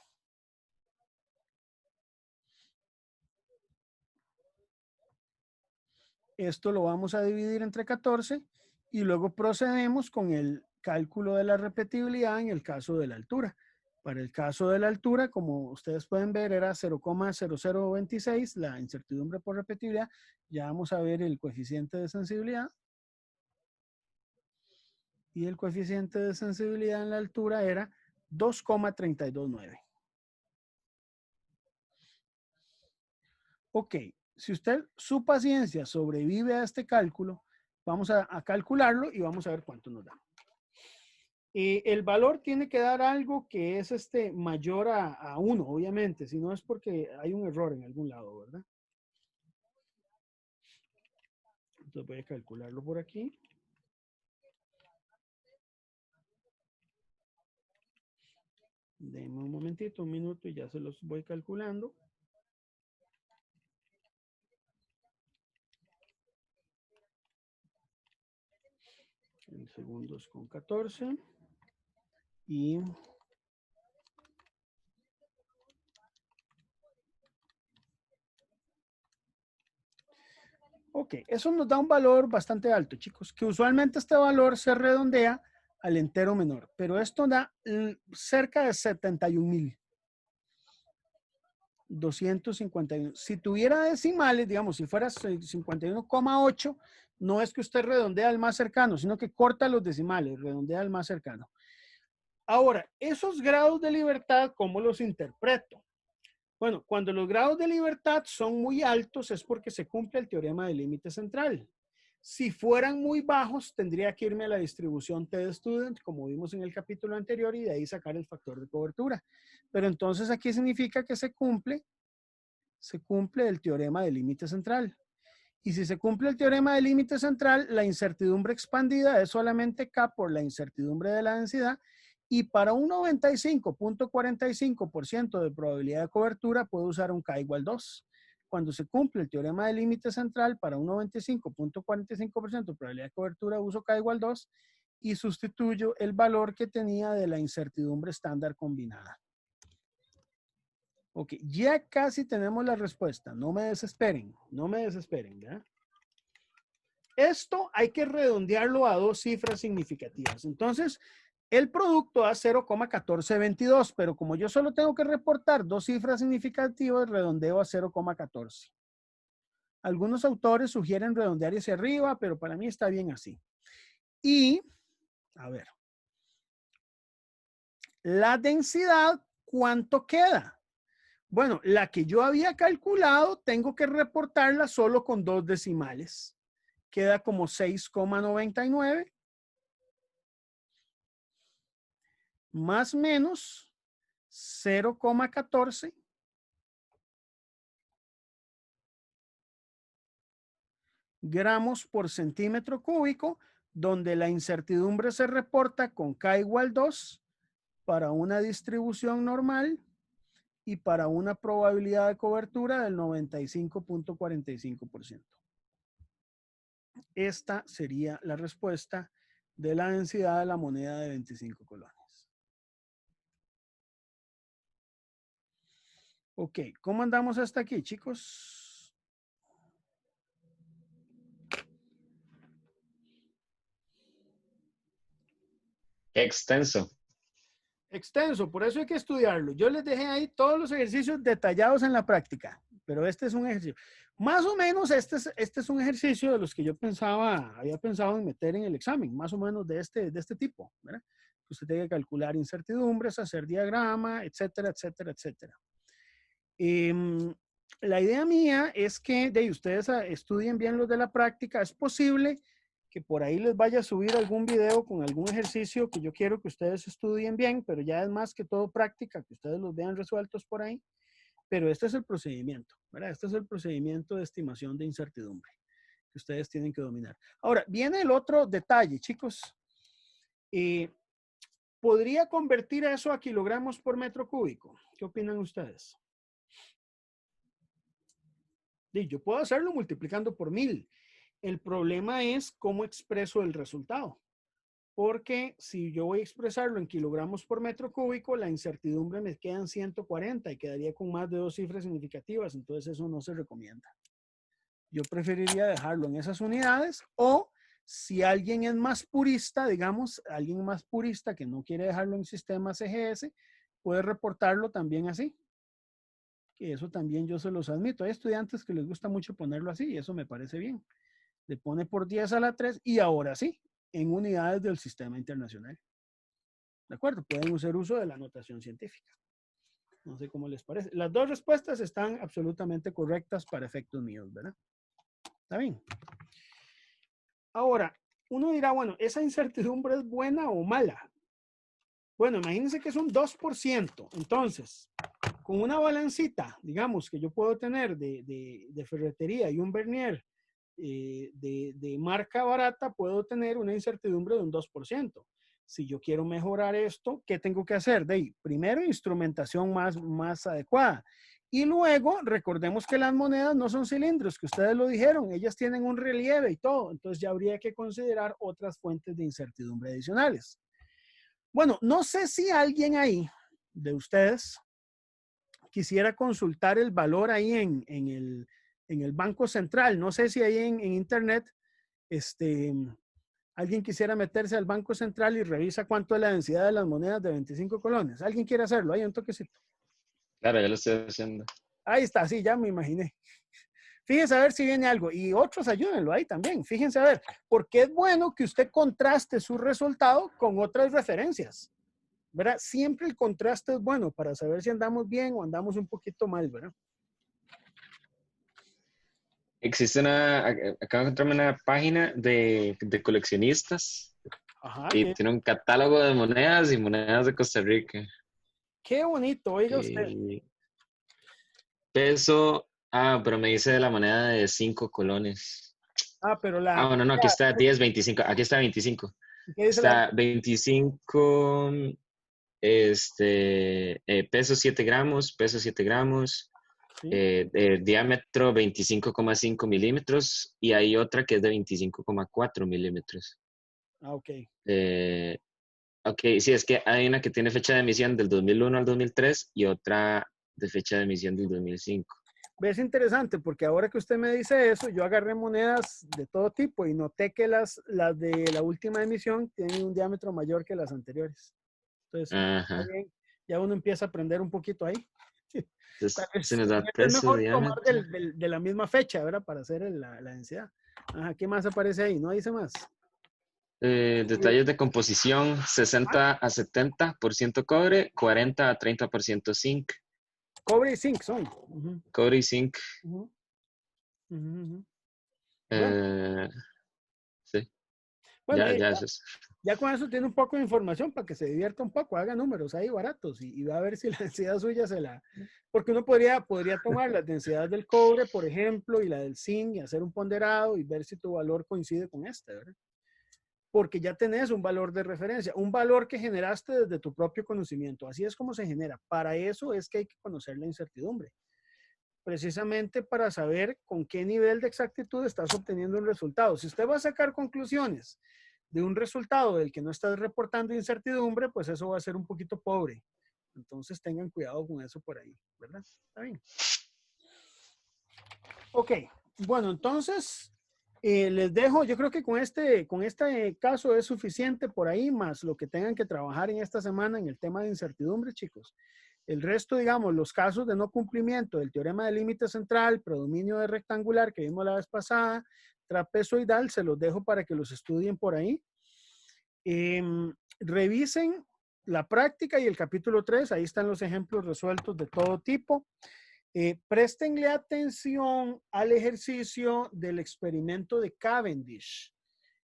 Esto lo vamos a dividir entre 14 y luego procedemos con el cálculo de la repetibilidad en el caso de la altura. Para el caso de la altura, como ustedes pueden ver, era 0,0026, la incertidumbre por repetibilidad. Ya vamos a ver el coeficiente de sensibilidad. Y el coeficiente de sensibilidad en la altura era 2,329. Ok, si usted, su paciencia sobrevive a este cálculo, vamos a calcularlo y vamos a ver cuánto nos da. El valor tiene que dar algo que es mayor a 1, obviamente, si no es porque hay un error en algún lado, ¿verdad? Entonces voy a calcularlo por aquí. Denme un momentito, un minuto y ya se los voy calculando. En segundos con 14. Y ok, eso nos da un valor bastante alto, chicos, que usualmente este valor se redondea al entero menor, pero esto da cerca de 71,251. Si tuviera decimales, digamos, si fuera 51,8, no es que usted redondea al más cercano, sino que corta los decimales, redondea al más cercano. Ahora, esos grados de libertad, ¿cómo los interpreto? Bueno, cuando los grados de libertad son muy altos es porque se cumple el teorema del límite central. Si fueran muy bajos, tendría que irme a la distribución T-student, como vimos en el capítulo anterior, y de ahí sacar el factor de cobertura. Pero entonces aquí significa que se cumple el teorema del límite central. Y si se cumple el teorema del límite central, la incertidumbre expandida es solamente K por la incertidumbre de la densidad. Y para un 95.45% de probabilidad de cobertura, puedo usar un K igual 2. Cuando se cumple el teorema del límite central, para un 95.45% de probabilidad de cobertura, uso K igual 2 y sustituyo el valor que tenía de la incertidumbre estándar combinada. Ok, ya casi tenemos la respuesta. No me desesperen, ¿verdad? Esto hay que redondearlo a dos cifras significativas. Entonces, el producto da 0,1422, pero como yo solo tengo que reportar dos cifras significativas, redondeo a 0,14. Algunos autores sugieren redondear hacia arriba, pero para mí está bien así. Y, a ver, la densidad, ¿cuánto queda? Bueno, la que yo había calculado, tengo que reportarla solo con dos decimales. Queda como 6,99 más menos 0,14 gramos por centímetro cúbico, donde la incertidumbre se reporta con K igual 2 para una distribución normal y para una probabilidad de cobertura del 95.45%. Esta sería la respuesta de la densidad de la moneda de 25 colones. Ok, ¿cómo andamos hasta aquí, chicos? Extenso. Extenso, por eso hay que estudiarlo. Yo les dejé ahí todos los ejercicios detallados en la práctica, pero este es un ejercicio. Más o menos este es un ejercicio de los que yo había pensado en meter en el examen, más o menos de este tipo, ¿verdad? Usted tiene que calcular incertidumbres, hacer diagrama, etcétera, etcétera, etcétera. La idea mía es que ustedes estudien bien los de la práctica. Es posible que por ahí les vaya a subir algún video con algún ejercicio que yo quiero que ustedes estudien bien, pero ya es más que todo práctica, que ustedes los vean resueltos por ahí. Pero este es el procedimiento, ¿verdad? Este es el procedimiento de estimación de incertidumbre que ustedes tienen que dominar. Ahora, viene el otro detalle, chicos. ¿Podría convertir eso a kilogramos por metro cúbico? ¿Qué opinan ustedes? Yo puedo hacerlo multiplicando por 1000. El problema es cómo expreso el resultado. Porque si yo voy a expresarlo en kilogramos por metro cúbico, la incertidumbre me queda en 140 y quedaría con más de dos cifras significativas. Entonces eso no se recomienda. Yo preferiría dejarlo en esas unidades o Si alguien es más purista, digamos, alguien más purista que no quiere dejarlo en sistema CGS, puede reportarlo también así. Que eso también yo se los admito. Hay estudiantes que les gusta mucho ponerlo así y eso me parece bien. Le pone por 10 a la 3 y ahora sí, en unidades del sistema internacional. ¿De acuerdo? Pueden hacer uso de la notación científica. No sé cómo les parece. Las dos respuestas están absolutamente correctas para efectos míos, ¿verdad? ¿Está bien? Ahora, uno dirá, bueno, ¿esa incertidumbre es buena o mala? Bueno, imagínense que es un 2%. Entonces, con una balancita, digamos, que yo puedo tener de ferretería y un vernier de marca barata, puedo tener una incertidumbre de un 2%. Si yo quiero mejorar esto, ¿qué tengo que hacer? Primero, instrumentación más adecuada. Y luego, recordemos que las monedas no son cilindros, que ustedes lo dijeron, ellas tienen un relieve y todo. Entonces ya habría que considerar otras fuentes de incertidumbre adicionales. Bueno, no sé si alguien ahí de ustedes quisiera consultar el valor ahí en el Banco Central. No sé si ahí en internet alguien quisiera meterse al Banco Central y revisa cuánto es la densidad de las monedas de 25 colones. ¿Alguien quiere hacerlo? Ahí un toquecito. Claro, ya lo estoy haciendo. Ahí está, sí, ya me imaginé. Fíjense a ver si viene algo. Y otros ayúdenlo ahí también. Fíjense a ver, porque es bueno que usted contraste su resultado con otras referencias. ¿Verdad? Siempre el contraste es bueno para saber si andamos bien o andamos un poquito mal, ¿verdad? Existe acabo de encontrarme una página de coleccionistas Ajá, y tiene un catálogo de monedas y monedas de Costa Rica. qué bonito, oiga usted. Peso, pero me dice de la moneda de 5 colones. Pero Bueno, no, aquí está 10, 25, aquí está 25. ¿qué dice Está 25, peso 7 gramos, peso 7 gramos, ¿Sí? diámetro 25,5 milímetros y hay otra que es de 25,4 milímetros. Ok. Ok, sí, es que hay una que tiene fecha de emisión del 2001 al 2003 y otra de fecha de emisión del 2005. Es interesante porque ahora que usted me dice eso, yo agarré monedas de todo tipo y noté que las de la última emisión tienen un diámetro mayor que las anteriores. Entonces, Ajá. bien, ya uno empieza a aprender un poquito ahí. Entonces, se nos Es da peso, mejor tomar diámetro. de la misma fecha, ¿verdad? Para hacer la densidad. Ajá, ¿qué más aparece ahí? ¿No dice más? Detalles de composición, 60 a 70% cobre, 40 a 30% zinc. Cobre y zinc son. Cobre y zinc. Bueno, Sí, bueno, ya eso es. ya con eso tiene un poco de información para que se divierta un poco, haga números ahí baratos y va a ver si la densidad suya porque uno podría tomar la densidad del cobre, por ejemplo, y la del zinc y hacer un ponderado y ver si tu valor coincide con este, ¿verdad? Porque ya tenés un valor de referencia, un valor que generaste desde tu propio conocimiento. Así es como se genera. Para eso es que hay que conocer la incertidumbre. Precisamente para saber con qué nivel de exactitud estás obteniendo un resultado. Si usted va a sacar conclusiones de un resultado del que no estás reportando incertidumbre, pues eso va a ser un poquito pobre. Entonces tengan cuidado con eso por ahí, ¿verdad? Está bien. Ok, bueno, entonces les dejo, yo creo que con este caso es suficiente por ahí, más lo que tengan que trabajar en esta semana en el tema de incertidumbre, chicos. El resto, digamos, los casos de no cumplimiento del teorema del límite central, predominio de rectangular que vimos la vez pasada, trapezoidal, se los dejo para que los estudien por ahí. Revisen la práctica y el capítulo 3, ahí están los ejemplos resueltos de todo tipo. Préstenle atención al ejercicio del experimento de Cavendish,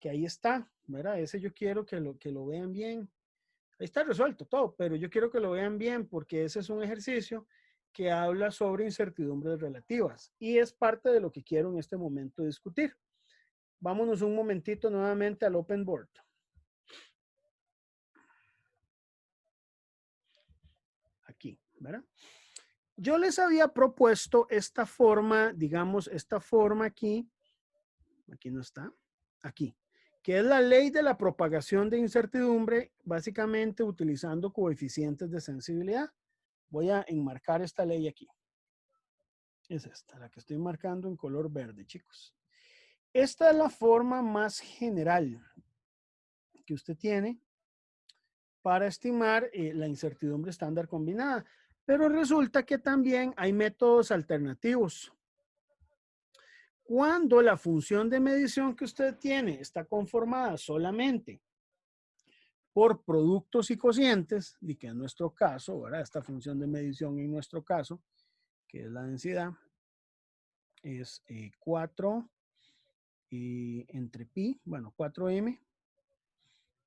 que ahí está, ¿verdad? Ese yo quiero que lo vean bien. Ahí está resuelto todo, pero yo quiero que lo vean bien porque ese es un ejercicio que habla sobre incertidumbres relativas y es parte de lo que quiero en este momento discutir. Vámonos un momentito nuevamente al Open Board. Aquí, ¿verdad? Yo les había propuesto esta forma, digamos, esta forma aquí no está, aquí, que es la ley de la propagación de incertidumbre, básicamente utilizando coeficientes de sensibilidad. Voy a enmarcar esta ley aquí. Es esta, la que estoy marcando en color verde, chicos. Esta es la forma más general que usted tiene para estimar la incertidumbre estándar combinada. Pero resulta que también hay métodos alternativos. Cuando la función de medición que usted tiene está conformada solamente por productos y cocientes, y que en nuestro caso, ¿verdad? Esta función de medición en nuestro caso, que es la densidad, es 4 entre pi, bueno, 4m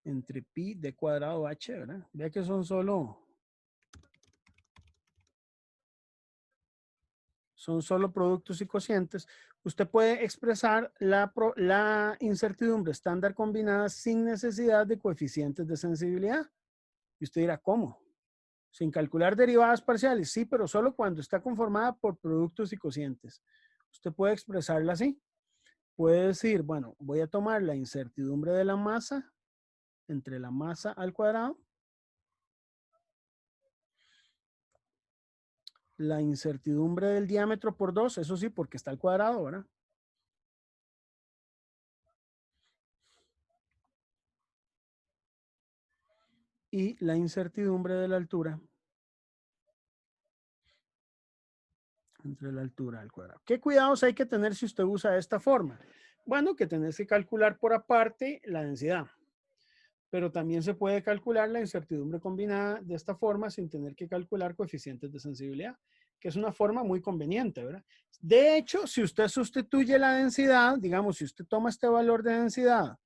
entre pi d cuadrado h, ¿verdad? Vea que son solo productos y cocientes. Usted puede expresar la incertidumbre estándar combinada sin necesidad de coeficientes de sensibilidad. Y usted dirá, ¿cómo? Sin calcular derivadas parciales. Sí, pero solo cuando está conformada por productos y cocientes. Usted puede expresarla así. Puede decir, bueno, voy a tomar la incertidumbre de la masa entre la masa al cuadrado, la incertidumbre del diámetro por 2, eso sí, porque está al cuadrado, ¿verdad? Y la incertidumbre de la altura entre la altura al cuadrado. ¿Qué cuidados hay que tener si usted usa esta forma? Bueno, que tenés que calcular por aparte la densidad, pero también se puede calcular la incertidumbre combinada de esta forma sin tener que calcular coeficientes de sensibilidad, que es una forma muy conveniente, ¿verdad? De hecho, si usted sustituye la densidad, digamos, si usted toma este valor de densidad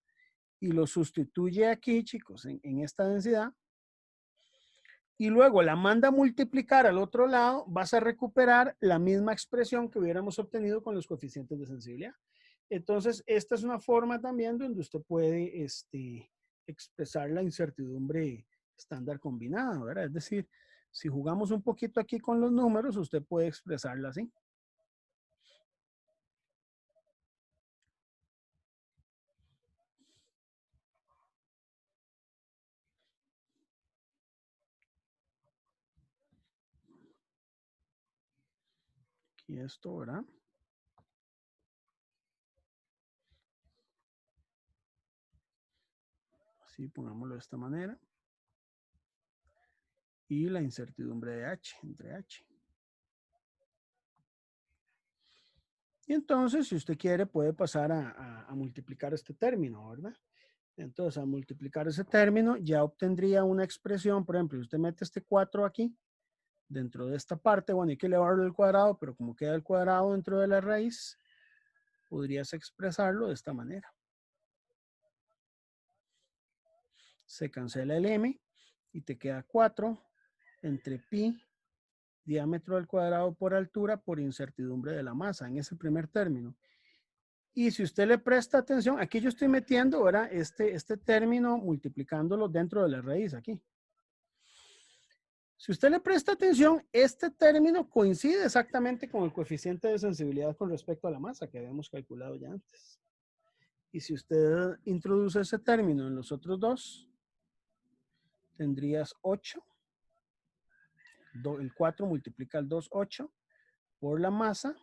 y lo sustituye aquí, chicos, en esta densidad, y luego la manda a multiplicar al otro lado, vas a recuperar la misma expresión que hubiéramos obtenido con los coeficientes de sensibilidad. Entonces, esta es una forma también donde usted puede expresar la incertidumbre estándar combinada, ¿verdad? Es decir, si jugamos un poquito aquí con los números, usted puede expresarla así. Aquí esto, ¿verdad? Así, pongámoslo de esta manera. Y la incertidumbre de H, entre H. Y entonces, si usted quiere, puede pasar a multiplicar este término, ¿verdad? Entonces, al multiplicar ese término, ya obtendría una expresión. Por ejemplo, si usted mete este 4 aquí, dentro de esta parte, bueno, hay que elevarlo al cuadrado, pero como queda el cuadrado dentro de la raíz, podrías expresarlo de esta manera. Se cancela el m y te queda 4 entre pi, diámetro al cuadrado por altura, por incertidumbre de la masa, en ese primer término. Y si usted le presta atención, aquí yo estoy metiendo, ¿verdad? Este término multiplicándolo dentro de la raíz aquí. Si usted le presta atención, este término coincide exactamente con el coeficiente de sensibilidad con respecto a la masa que habíamos calculado ya antes. Y si usted introduce ese término en los otros dos, tendrías 8. El 4 multiplica el 2, 8 por la masa,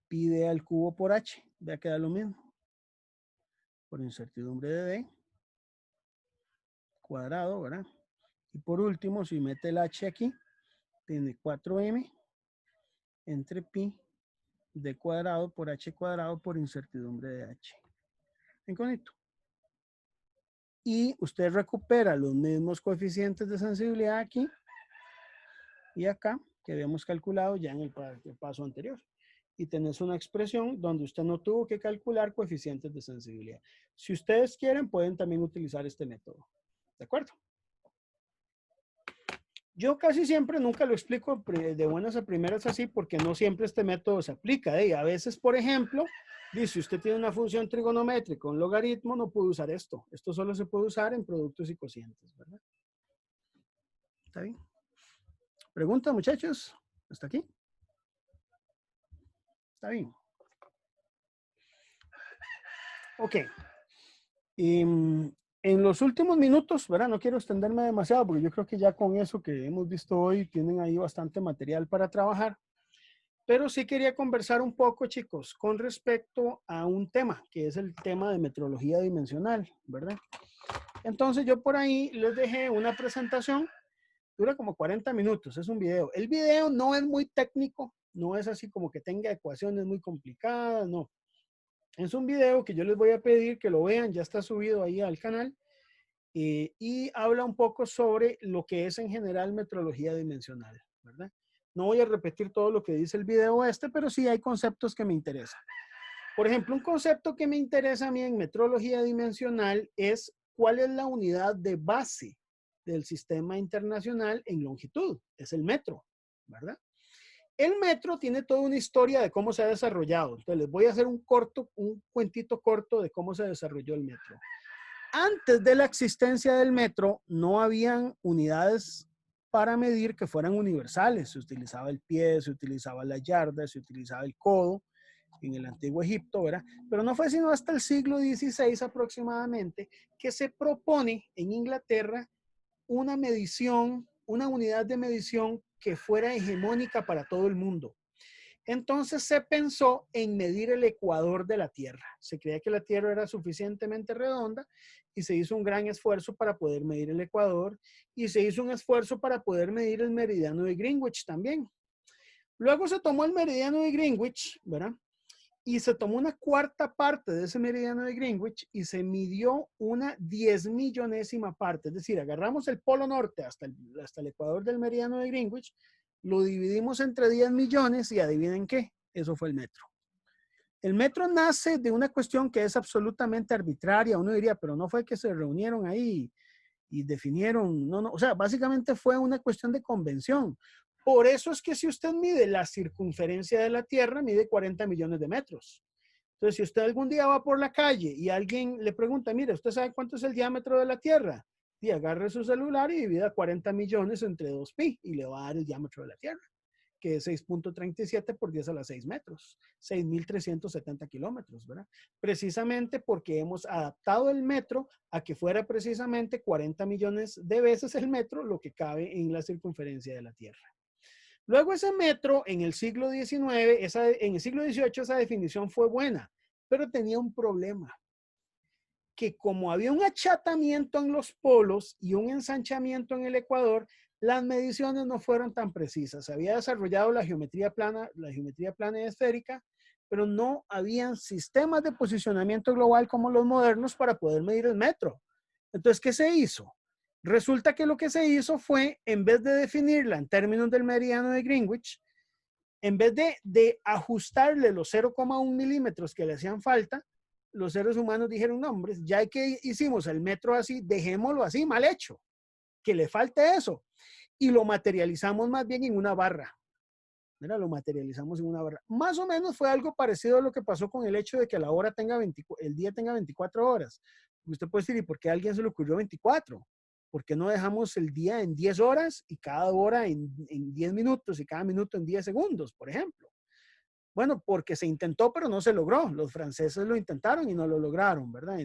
pi d al cubo por h. Vea que da lo mismo. Por incertidumbre de d cuadrado, ¿verdad? Y por último, si mete el h aquí, tiene 4m entre pi d cuadrado por h cuadrado por incertidumbre de h. ¿En conecto? Y usted recupera los mismos coeficientes de sensibilidad aquí y acá que habíamos calculado ya en el paso anterior. Y tenés una expresión donde usted no tuvo que calcular coeficientes de sensibilidad. Si ustedes quieren, pueden también utilizar este método. ¿De acuerdo? Yo casi siempre nunca lo explico de buenas a primeras así porque no siempre este método se aplica. A veces, por ejemplo, si usted tiene una función trigonométrica, un logaritmo, no puede usar esto. Esto solo se puede usar en productos y cocientes, ¿verdad? ¿Está bien? ¿Pregunta, muchachos? ¿Hasta aquí? Está bien. Ok. En los últimos minutos, ¿verdad? No quiero extenderme demasiado porque yo creo que ya con eso que hemos visto hoy tienen ahí bastante material para trabajar. Pero sí quería conversar un poco, chicos, con respecto a un tema, que es el tema de metrología dimensional, ¿verdad? Entonces yo por ahí les dejé una presentación, dura como 40 minutos, es un video. El video no es muy técnico, no es así como que tenga ecuaciones muy complicadas, no. Es un video que yo les voy a pedir que lo vean, ya está subido ahí al canal, y habla un poco sobre lo que es en general metrología dimensional, ¿verdad? No voy a repetir todo lo que dice el video pero sí hay conceptos que me interesan. Por ejemplo, un concepto que me interesa a mí en metrología dimensional es cuál es la unidad de base del sistema internacional en longitud. Es el metro, ¿verdad? El metro tiene toda una historia de cómo se ha desarrollado. Entonces les voy a hacer un cuentito corto de cómo se desarrolló el metro. Antes de la existencia del metro, no habían unidades para medir que fueran universales. Se utilizaba el pie, se utilizaba la yarda, se utilizaba el codo en el antiguo Egipto, ¿verdad? Pero no fue sino hasta el siglo XVI aproximadamente que se propone en Inglaterra una medición, una unidad de medición que fuera hegemónica para todo el mundo. Entonces se pensó en medir el ecuador de la Tierra. Se creía que la Tierra era suficientemente redonda y se hizo un gran esfuerzo para poder medir el ecuador y se hizo un esfuerzo para poder medir el meridiano de Greenwich también. Luego se tomó el meridiano de Greenwich, ¿verdad? Y se tomó una cuarta parte de ese meridiano de Greenwich y se midió una 10.000.000ª parte. Es decir, agarramos el polo norte hasta el ecuador del meridiano de Greenwich, lo dividimos entre 10 millones y adivinen qué, eso fue el metro. El metro nace de una cuestión que es absolutamente arbitraria. Uno diría, pero no fue que se reunieron ahí y definieron, no, o sea, básicamente fue una cuestión de convención. Por eso es que si usted mide la circunferencia de la Tierra, mide 40 millones de metros. Entonces, si usted algún día va por la calle y alguien le pregunta, mire, ¿usted sabe cuánto es el diámetro de la Tierra? Y agarre su celular y divida 40 millones entre 2pi y le va a dar el diámetro de la Tierra, que es 6.37 por 10 a la 6 metros, 6.370 kilómetros, ¿verdad? Precisamente porque hemos adaptado el metro a que fuera precisamente 40 millones de veces el metro lo que cabe en la circunferencia de la Tierra. Luego ese metro en el siglo XIX, en el siglo XVIII esa definición fue buena, pero tenía un problema, que como había un achatamiento en los polos y un ensanchamiento en el ecuador, las mediciones no fueron tan precisas. Se había desarrollado la geometría plana y esférica, pero no habían sistemas de posicionamiento global como los modernos para poder medir el metro. Entonces, ¿qué se hizo? Resulta que lo que se hizo fue, en vez de definirla en términos del meridiano de Greenwich, en vez de ajustarle los 0,1 milímetros que le hacían falta, los seres humanos dijeron, no, hombre, ya que hicimos el metro así, dejémoslo así, mal hecho, que le falte eso. Y lo materializamos más bien en una barra. Mira, lo materializamos en una barra. Más o menos fue algo parecido a lo que pasó con el hecho de que el día tenga 24 horas. Usted puede decir, ¿y por qué a alguien se le ocurrió 24? ¿Por qué no dejamos el día en 10 horas y cada hora en 10 minutos y cada minuto en 10 segundos, por ejemplo? Bueno, porque se intentó, pero no se logró. Los franceses lo intentaron y no lo lograron, ¿verdad?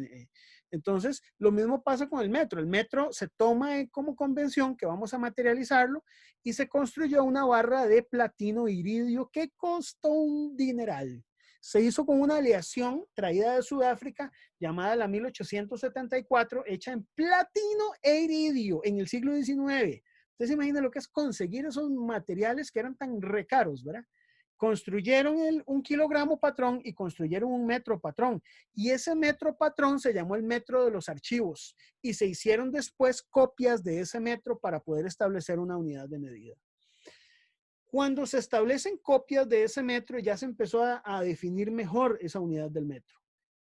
Entonces, lo mismo pasa con el metro. El metro se toma como convención que vamos a materializarlo y se construyó una barra de platino iridio que costó un dineral. Se hizo con una aleación traída de Sudáfrica llamada la 1874, hecha en platino e iridio en el siglo XIX. Ustedes se imaginan lo que es conseguir esos materiales que eran tan recaros, ¿verdad? Construyeron un kilogramo patrón y construyeron un metro patrón. Y ese metro patrón se llamó el metro de los archivos. Y se hicieron después copias de ese metro para poder establecer una unidad de medida. Cuando se establecen copias de ese metro, ya se empezó a definir mejor esa unidad del metro.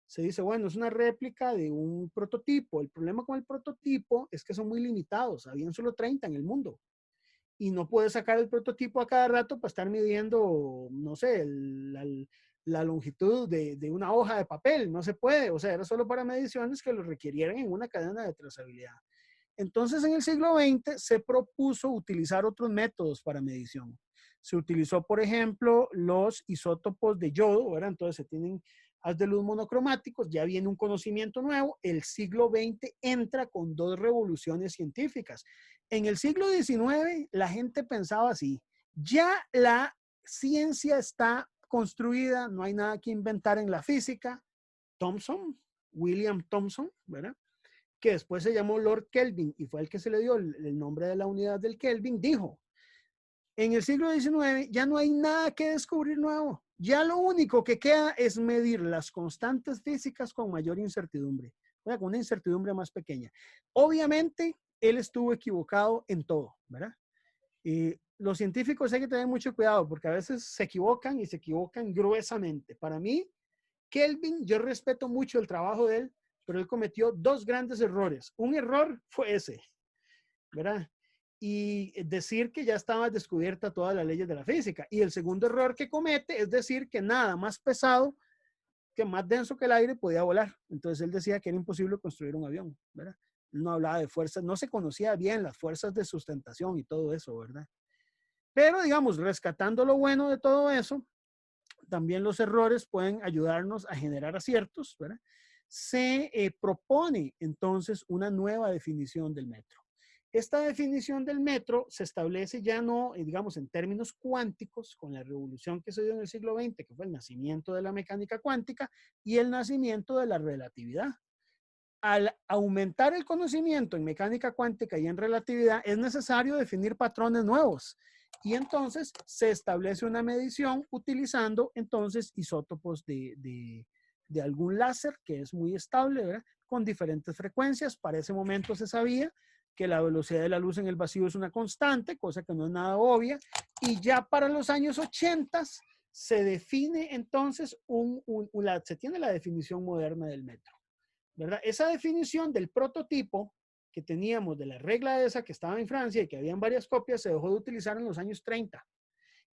Se dice, bueno, es una réplica de un prototipo. El problema con el prototipo es que son muy limitados. Habían solo 30 en el mundo. Y no puedes sacar el prototipo a cada rato para estar midiendo, no sé, la longitud de una hoja de papel. No se puede. O sea, era solo para mediciones que lo requirieran en una cadena de trazabilidad. Entonces, en el siglo XX se propuso utilizar otros métodos para medición. Se utilizó, por ejemplo, los isótopos de yodo, ¿verdad? Entonces se tienen haz de luz monocromáticos, ya viene un conocimiento nuevo. El siglo XX entra con 2 revoluciones científicas. En el siglo XIX la gente pensaba así, ya la ciencia está construida, no hay nada que inventar en la física. Thomson, William Thomson, ¿verdad? Que después se llamó Lord Kelvin y fue el que se le dio el nombre de la unidad del Kelvin, dijo, en el siglo XIX ya no hay nada que descubrir nuevo. Ya lo único que queda es medir las constantes físicas con mayor incertidumbre, o sea, con una incertidumbre más pequeña. Obviamente, él estuvo equivocado en todo, ¿verdad? Los científicos hay que tener mucho cuidado porque a veces se equivocan y se equivocan gruesamente. Para mí, Kelvin, yo respeto mucho el trabajo de él, pero él cometió dos grandes errores. Un error fue ese, ¿verdad? Y decir que ya estaba descubierta todas las leyes de la física. Y el segundo error que comete es decir que nada más pesado, que más denso que el aire podía volar. Entonces él decía que era imposible construir un avión, ¿verdad? No hablaba de fuerzas, no se conocía bien las fuerzas de sustentación y todo eso, ¿verdad? Pero digamos, rescatando lo bueno de todo eso, también los errores pueden ayudarnos a generar aciertos, ¿verdad? Se propone entonces una nueva definición del metro. Esta definición del metro se establece ya no, digamos, en términos cuánticos, con la revolución que se dio en el siglo XX, que fue el nacimiento de la mecánica cuántica y el nacimiento de la relatividad. Al aumentar el conocimiento en mecánica cuántica y en relatividad, es necesario definir patrones nuevos. Y entonces se establece una medición utilizando entonces isótopos de algún láser que es muy estable, ¿verdad? Con diferentes frecuencias. Para ese momento se sabía que la velocidad de la luz en el vacío es una constante, cosa que no es nada obvia. Y ya para los años 80 se define entonces, se tiene la definición moderna del metro, ¿verdad? Esa definición del prototipo que teníamos de la regla esa que estaba en Francia y que habían varias copias, se dejó de utilizar en los años 30.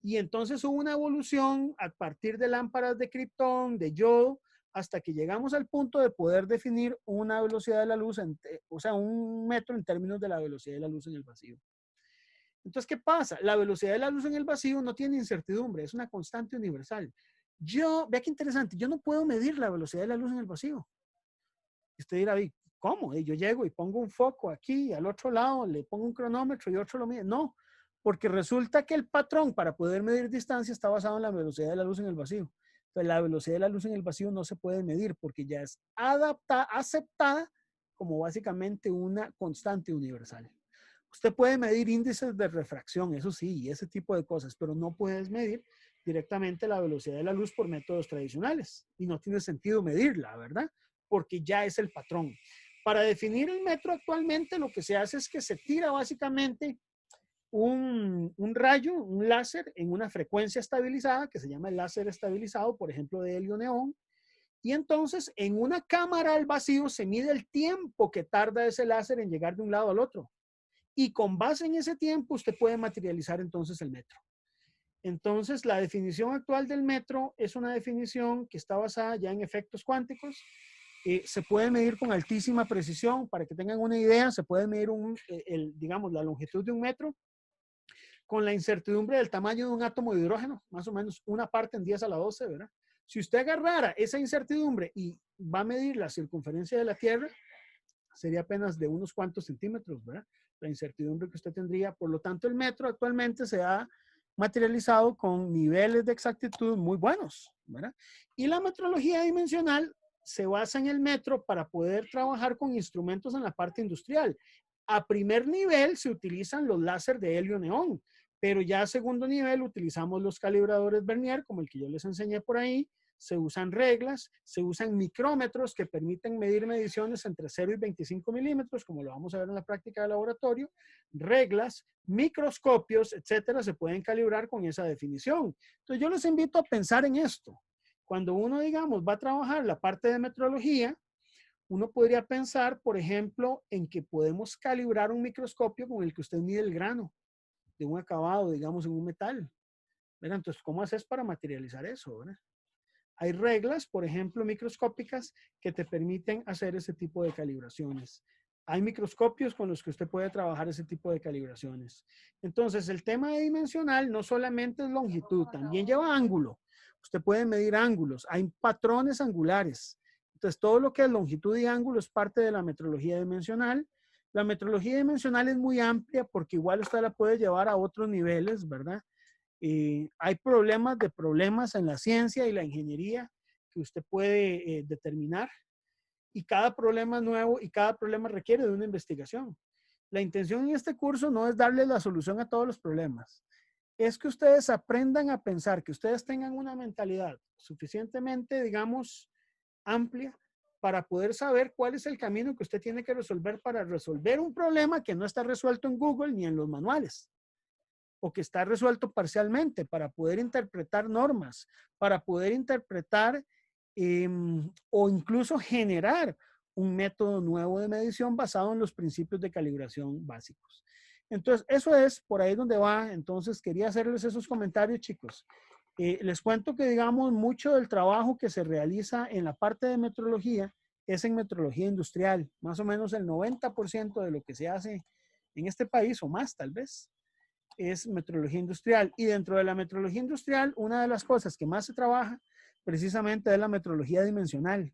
Y entonces hubo una evolución a partir de lámparas de criptón, de yodo, hasta que llegamos al punto de poder definir una velocidad de la luz, o sea, un metro en términos de la velocidad de la luz en el vacío. Entonces, ¿qué pasa? La velocidad de la luz en el vacío no tiene incertidumbre, es una constante universal. Vea qué interesante, yo no puedo medir la velocidad de la luz en el vacío. Usted dirá, ¿cómo? Yo llego y pongo un foco aquí, al otro lado, le pongo un cronómetro y otro lo mide. No, porque resulta que el patrón para poder medir distancia está basado en la velocidad de la luz en el vacío. Entonces, la velocidad de la luz en el vacío no se puede medir porque ya es aceptada como básicamente una constante universal. Usted puede medir índices de refracción, eso sí, y ese tipo de cosas, pero no puedes medir directamente la velocidad de la luz por métodos tradicionales. Y no tiene sentido medirla, ¿verdad? Porque ya es el patrón. Para definir el metro actualmente lo que se hace es que se tira básicamente un rayo, un láser en una frecuencia estabilizada que se llama el láser estabilizado, por ejemplo, de helio-neón. Y entonces en una cámara al vacío se mide el tiempo que tarda ese láser en llegar de un lado al otro. Y con base en ese tiempo usted puede materializar entonces el metro. Entonces la definición actual del metro es una definición que está basada ya en efectos cuánticos. Se puede medir con altísima precisión. Para que tengan una idea, se puede medir digamos, la longitud de un metro con la incertidumbre del tamaño de un átomo de hidrógeno, más o menos una parte en 10 a la 12, ¿verdad? Si usted agarrara esa incertidumbre y va a medir la circunferencia de la Tierra, sería apenas de unos cuantos centímetros, ¿verdad? La incertidumbre que usted tendría. Por lo tanto, el metro actualmente se ha materializado con niveles de exactitud muy buenos, ¿verdad? Y la metrología dimensional se basa en el metro para poder trabajar con instrumentos en la parte industrial. A primer nivel se utilizan los láser de helio-neón, pero ya a segundo nivel utilizamos los calibradores Vernier, como el que yo les enseñé por ahí. Se usan reglas, se usan micrómetros que permiten medir mediciones entre 0 y 25 milímetros, como lo vamos a ver en la práctica de laboratorio. Reglas, microscopios, etcétera, se pueden calibrar con esa definición. Entonces yo les invito a pensar en esto. Cuando uno, digamos, va a trabajar la parte de metrología, uno podría pensar, por ejemplo, en que podemos calibrar un microscopio con el que usted mide el grano de un acabado, digamos, en un metal, ¿verdad? Entonces, ¿cómo haces para materializar eso, verdad? Hay reglas, por ejemplo, microscópicas que te permiten hacer ese tipo de calibraciones. Hay microscopios con los que usted puede trabajar ese tipo de calibraciones. Entonces, el tema dimensional no solamente es longitud, también lleva ángulo. Usted puede medir ángulos. Hay patrones angulares. Entonces, todo lo que es longitud y ángulo es parte de la metrología dimensional. La metrología dimensional es muy amplia porque igual usted la puede llevar a otros niveles, ¿verdad? Hay problemas en la ciencia y la ingeniería que usted puede determinar, y cada problema es nuevo y cada problema requiere de una investigación. La intención en este curso no es darle la solución a todos los problemas. Es que ustedes aprendan a pensar, que ustedes tengan una mentalidad suficientemente, digamos, amplia para poder saber cuál es el camino que usted tiene que resolver para resolver un problema que no está resuelto en Google ni en los manuales, o que está resuelto parcialmente, para poder interpretar normas, para poder interpretar o incluso generar un método nuevo de medición basado en los principios de calibración básicos. Entonces, eso es por ahí donde va. Entonces, quería hacerles esos comentarios, chicos. Les cuento que, digamos, mucho del trabajo que se realiza en la parte de metrología es en metrología industrial. Más o menos el 90% de lo que se hace en este país, o más tal vez, es metrología industrial. Y dentro de la metrología industrial, una de las cosas que más se trabaja precisamente es la metrología dimensional.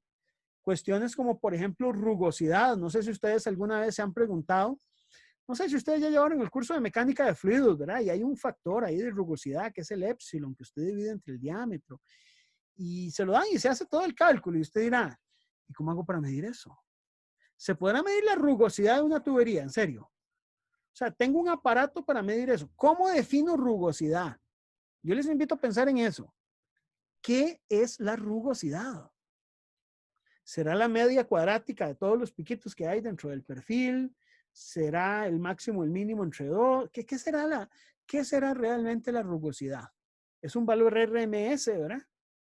Cuestiones como, por ejemplo, rugosidad. No sé si ustedes alguna vez se han preguntado. No sé si ustedes ya llevaron el curso de mecánica de fluidos, ¿verdad? Y hay un factor ahí de rugosidad que es el épsilon, que usted divide entre el diámetro. Y se lo dan y se hace todo el cálculo. Y usted dirá, ¿y cómo hago para medir eso? ¿Se podrá medir la rugosidad de una tubería? En serio. O sea, tengo un aparato para medir eso. ¿Cómo defino rugosidad? Yo les invito a pensar en eso. ¿Qué es la rugosidad? ¿Será la media cuadrática de todos los piquitos que hay dentro del perfil? ¿Será el máximo, el mínimo entre dos? ¿Qué será realmente la rugosidad? ¿Es un valor RMS, verdad?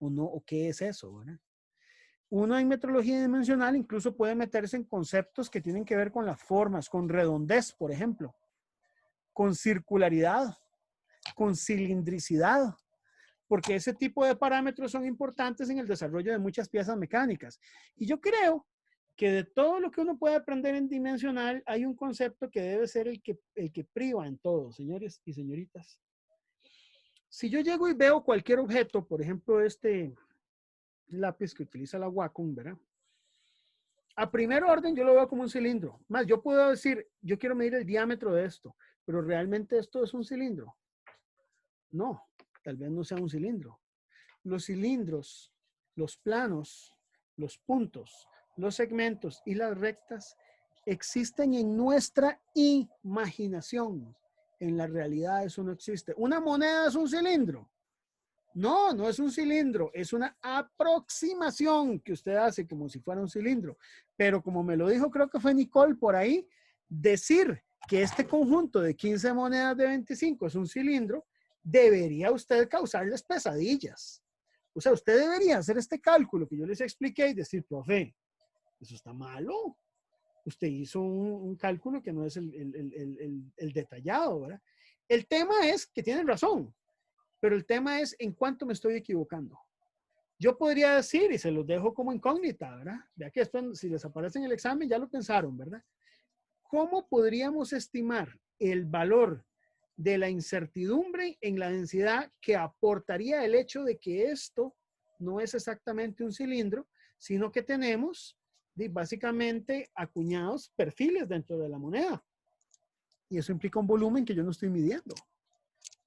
¿O no? ¿O qué es eso, verdad? Uno en metrología dimensional incluso puede meterse en conceptos que tienen que ver con las formas, con redondez, por ejemplo, con circularidad, con cilindricidad, porque ese tipo de parámetros son importantes en el desarrollo de muchas piezas mecánicas. Y yo creo que de todo lo que uno puede aprender en dimensional, hay un concepto que debe ser el que priva en todo, señores y señoritas. Si yo llego y veo cualquier objeto, por ejemplo, este lápiz que utiliza la Wacom, ¿verdad? A primer orden yo lo veo como un cilindro. Más, yo puedo decir, yo quiero medir el diámetro de esto, pero realmente esto es un cilindro. No, tal vez no sea un cilindro. Los cilindros, los planos, los puntos, los segmentos y las rectas existen en nuestra imaginación. En la realidad eso no existe. ¿Una moneda es un cilindro? No, no es un cilindro, es una aproximación que usted hace como si fuera un cilindro. Pero como me lo dijo, creo que fue Nicole por ahí, decir que este conjunto de 15 monedas de 25 es un cilindro, debería usted causarles pesadillas. O sea, usted debería hacer este cálculo que yo les expliqué y decir, profe, eso está malo. Usted hizo un cálculo que no es el detallado, ¿verdad? El tema es que tienen razón. Pero el tema es en cuánto me estoy equivocando. Yo podría decir, y se los dejo como incógnita, ¿verdad? Ya que esto, si les aparece en el examen, ya lo pensaron, ¿verdad? ¿Cómo podríamos estimar el valor de la incertidumbre en la densidad que aportaría el hecho de que esto no es exactamente un cilindro, sino que tenemos básicamente acuñados perfiles dentro de la moneda? Y eso implica un volumen que yo no estoy midiendo.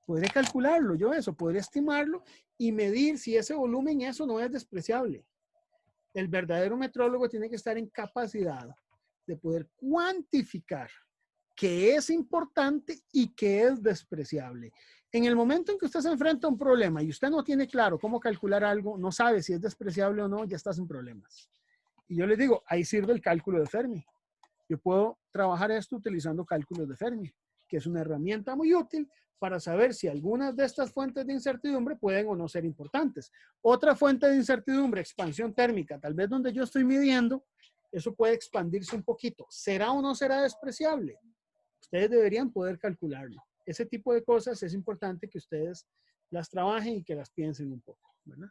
Podría calcularlo yo eso, podría estimarlo y medir si ese volumen, eso no es despreciable. El verdadero metrólogo tiene que estar en capacidad de poder cuantificar qué es importante y qué es despreciable. En el momento en que usted se enfrenta a un problema y usted no tiene claro cómo calcular algo, no sabe si es despreciable o no, ya estás en problemas. Y yo les digo, ahí sirve el cálculo de Fermi. Yo puedo trabajar esto utilizando cálculos de Fermi, que es una herramienta muy útil para saber si algunas de estas fuentes de incertidumbre pueden o no ser importantes. Otra fuente de incertidumbre, expansión térmica, tal vez donde yo estoy midiendo, eso puede expandirse un poquito. ¿Será o no será despreciable? Ustedes deberían poder calcularlo. Ese tipo de cosas es importante que ustedes las trabajen y que las piensen un poco, ¿verdad?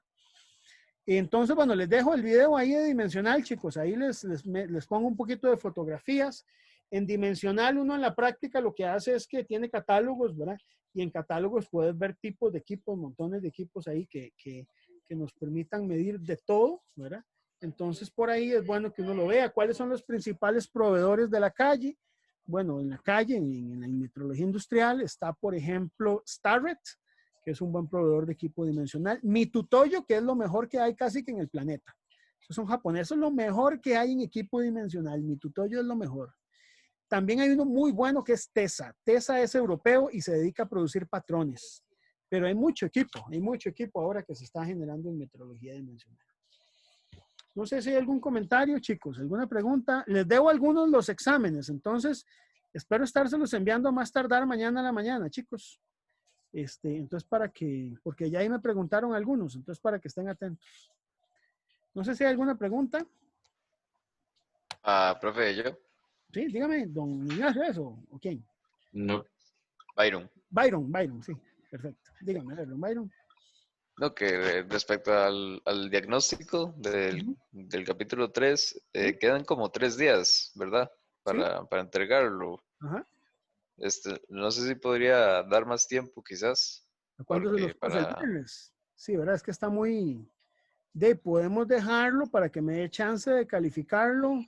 Y entonces, bueno, les dejo el video ahí de dimensional, chicos. Ahí les pongo un poquito de fotografías. En dimensional, uno en la práctica lo que hace es que tiene catálogos, ¿verdad? Y en catálogos puedes ver tipos de equipos, montones de equipos ahí que nos permitan medir de todo, ¿verdad? Entonces, por ahí es bueno que uno lo vea. ¿Cuáles son los principales proveedores de la calle? Bueno, en la calle, en la metrología industrial, está, por ejemplo, Starrett, que es un buen proveedor de equipo dimensional. Mitutoyo, que es lo mejor que hay casi que en el planeta. Esos son japoneses, es lo mejor que hay en equipo dimensional. Mitutoyo es lo mejor. También hay uno muy bueno que es TESA. TESA es europeo y se dedica a producir patrones. Pero hay mucho equipo ahora que se está generando en metrología dimensional. No sé si hay algún comentario, chicos, alguna pregunta. Les debo algunos los exámenes, entonces espero estárselos enviando a más tardar mañana a la mañana, chicos. Entonces porque ya ahí me preguntaron algunos, entonces para que estén atentos. No sé si hay alguna pregunta. Profe, yo. Sí, dígame, don Ignacio, ¿eso? ¿O quién? No. Byron. Byron, sí, perfecto. Dígame, a ver, don Byron. No, que respecto al diagnóstico del capítulo 3, quedan como 3 días, ¿verdad? Para entregarlo. Ajá. No sé si podría dar más tiempo, quizás. ¿Cuándo se los pasa el viernes? Sí, ¿verdad? Es que está muy... podemos dejarlo para que me dé chance de calificarlo.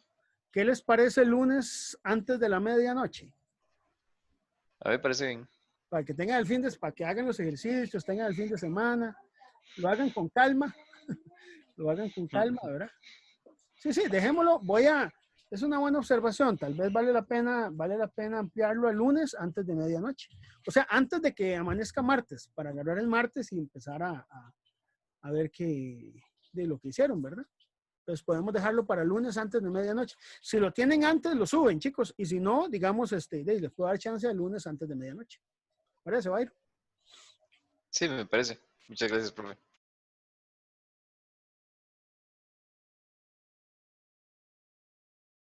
¿Qué les parece el lunes antes de la medianoche? A mí me parece bien. Para que tengan para que hagan los ejercicios, tengan el fin de semana, lo hagan con calma, ¿verdad? Sí, dejémoslo, es una buena observación, tal vez vale la pena ampliarlo el lunes antes de medianoche. O sea, antes de que amanezca martes, para agarrar el martes y empezar a ver de lo que hicieron, ¿verdad? Entonces podemos dejarlo para el lunes antes de medianoche. Si lo tienen antes, lo suben, chicos. Y si no, digamos, les puedo dar chance el lunes antes de medianoche. ¿Parece, Byron? Sí, me parece. Muchas gracias, profe.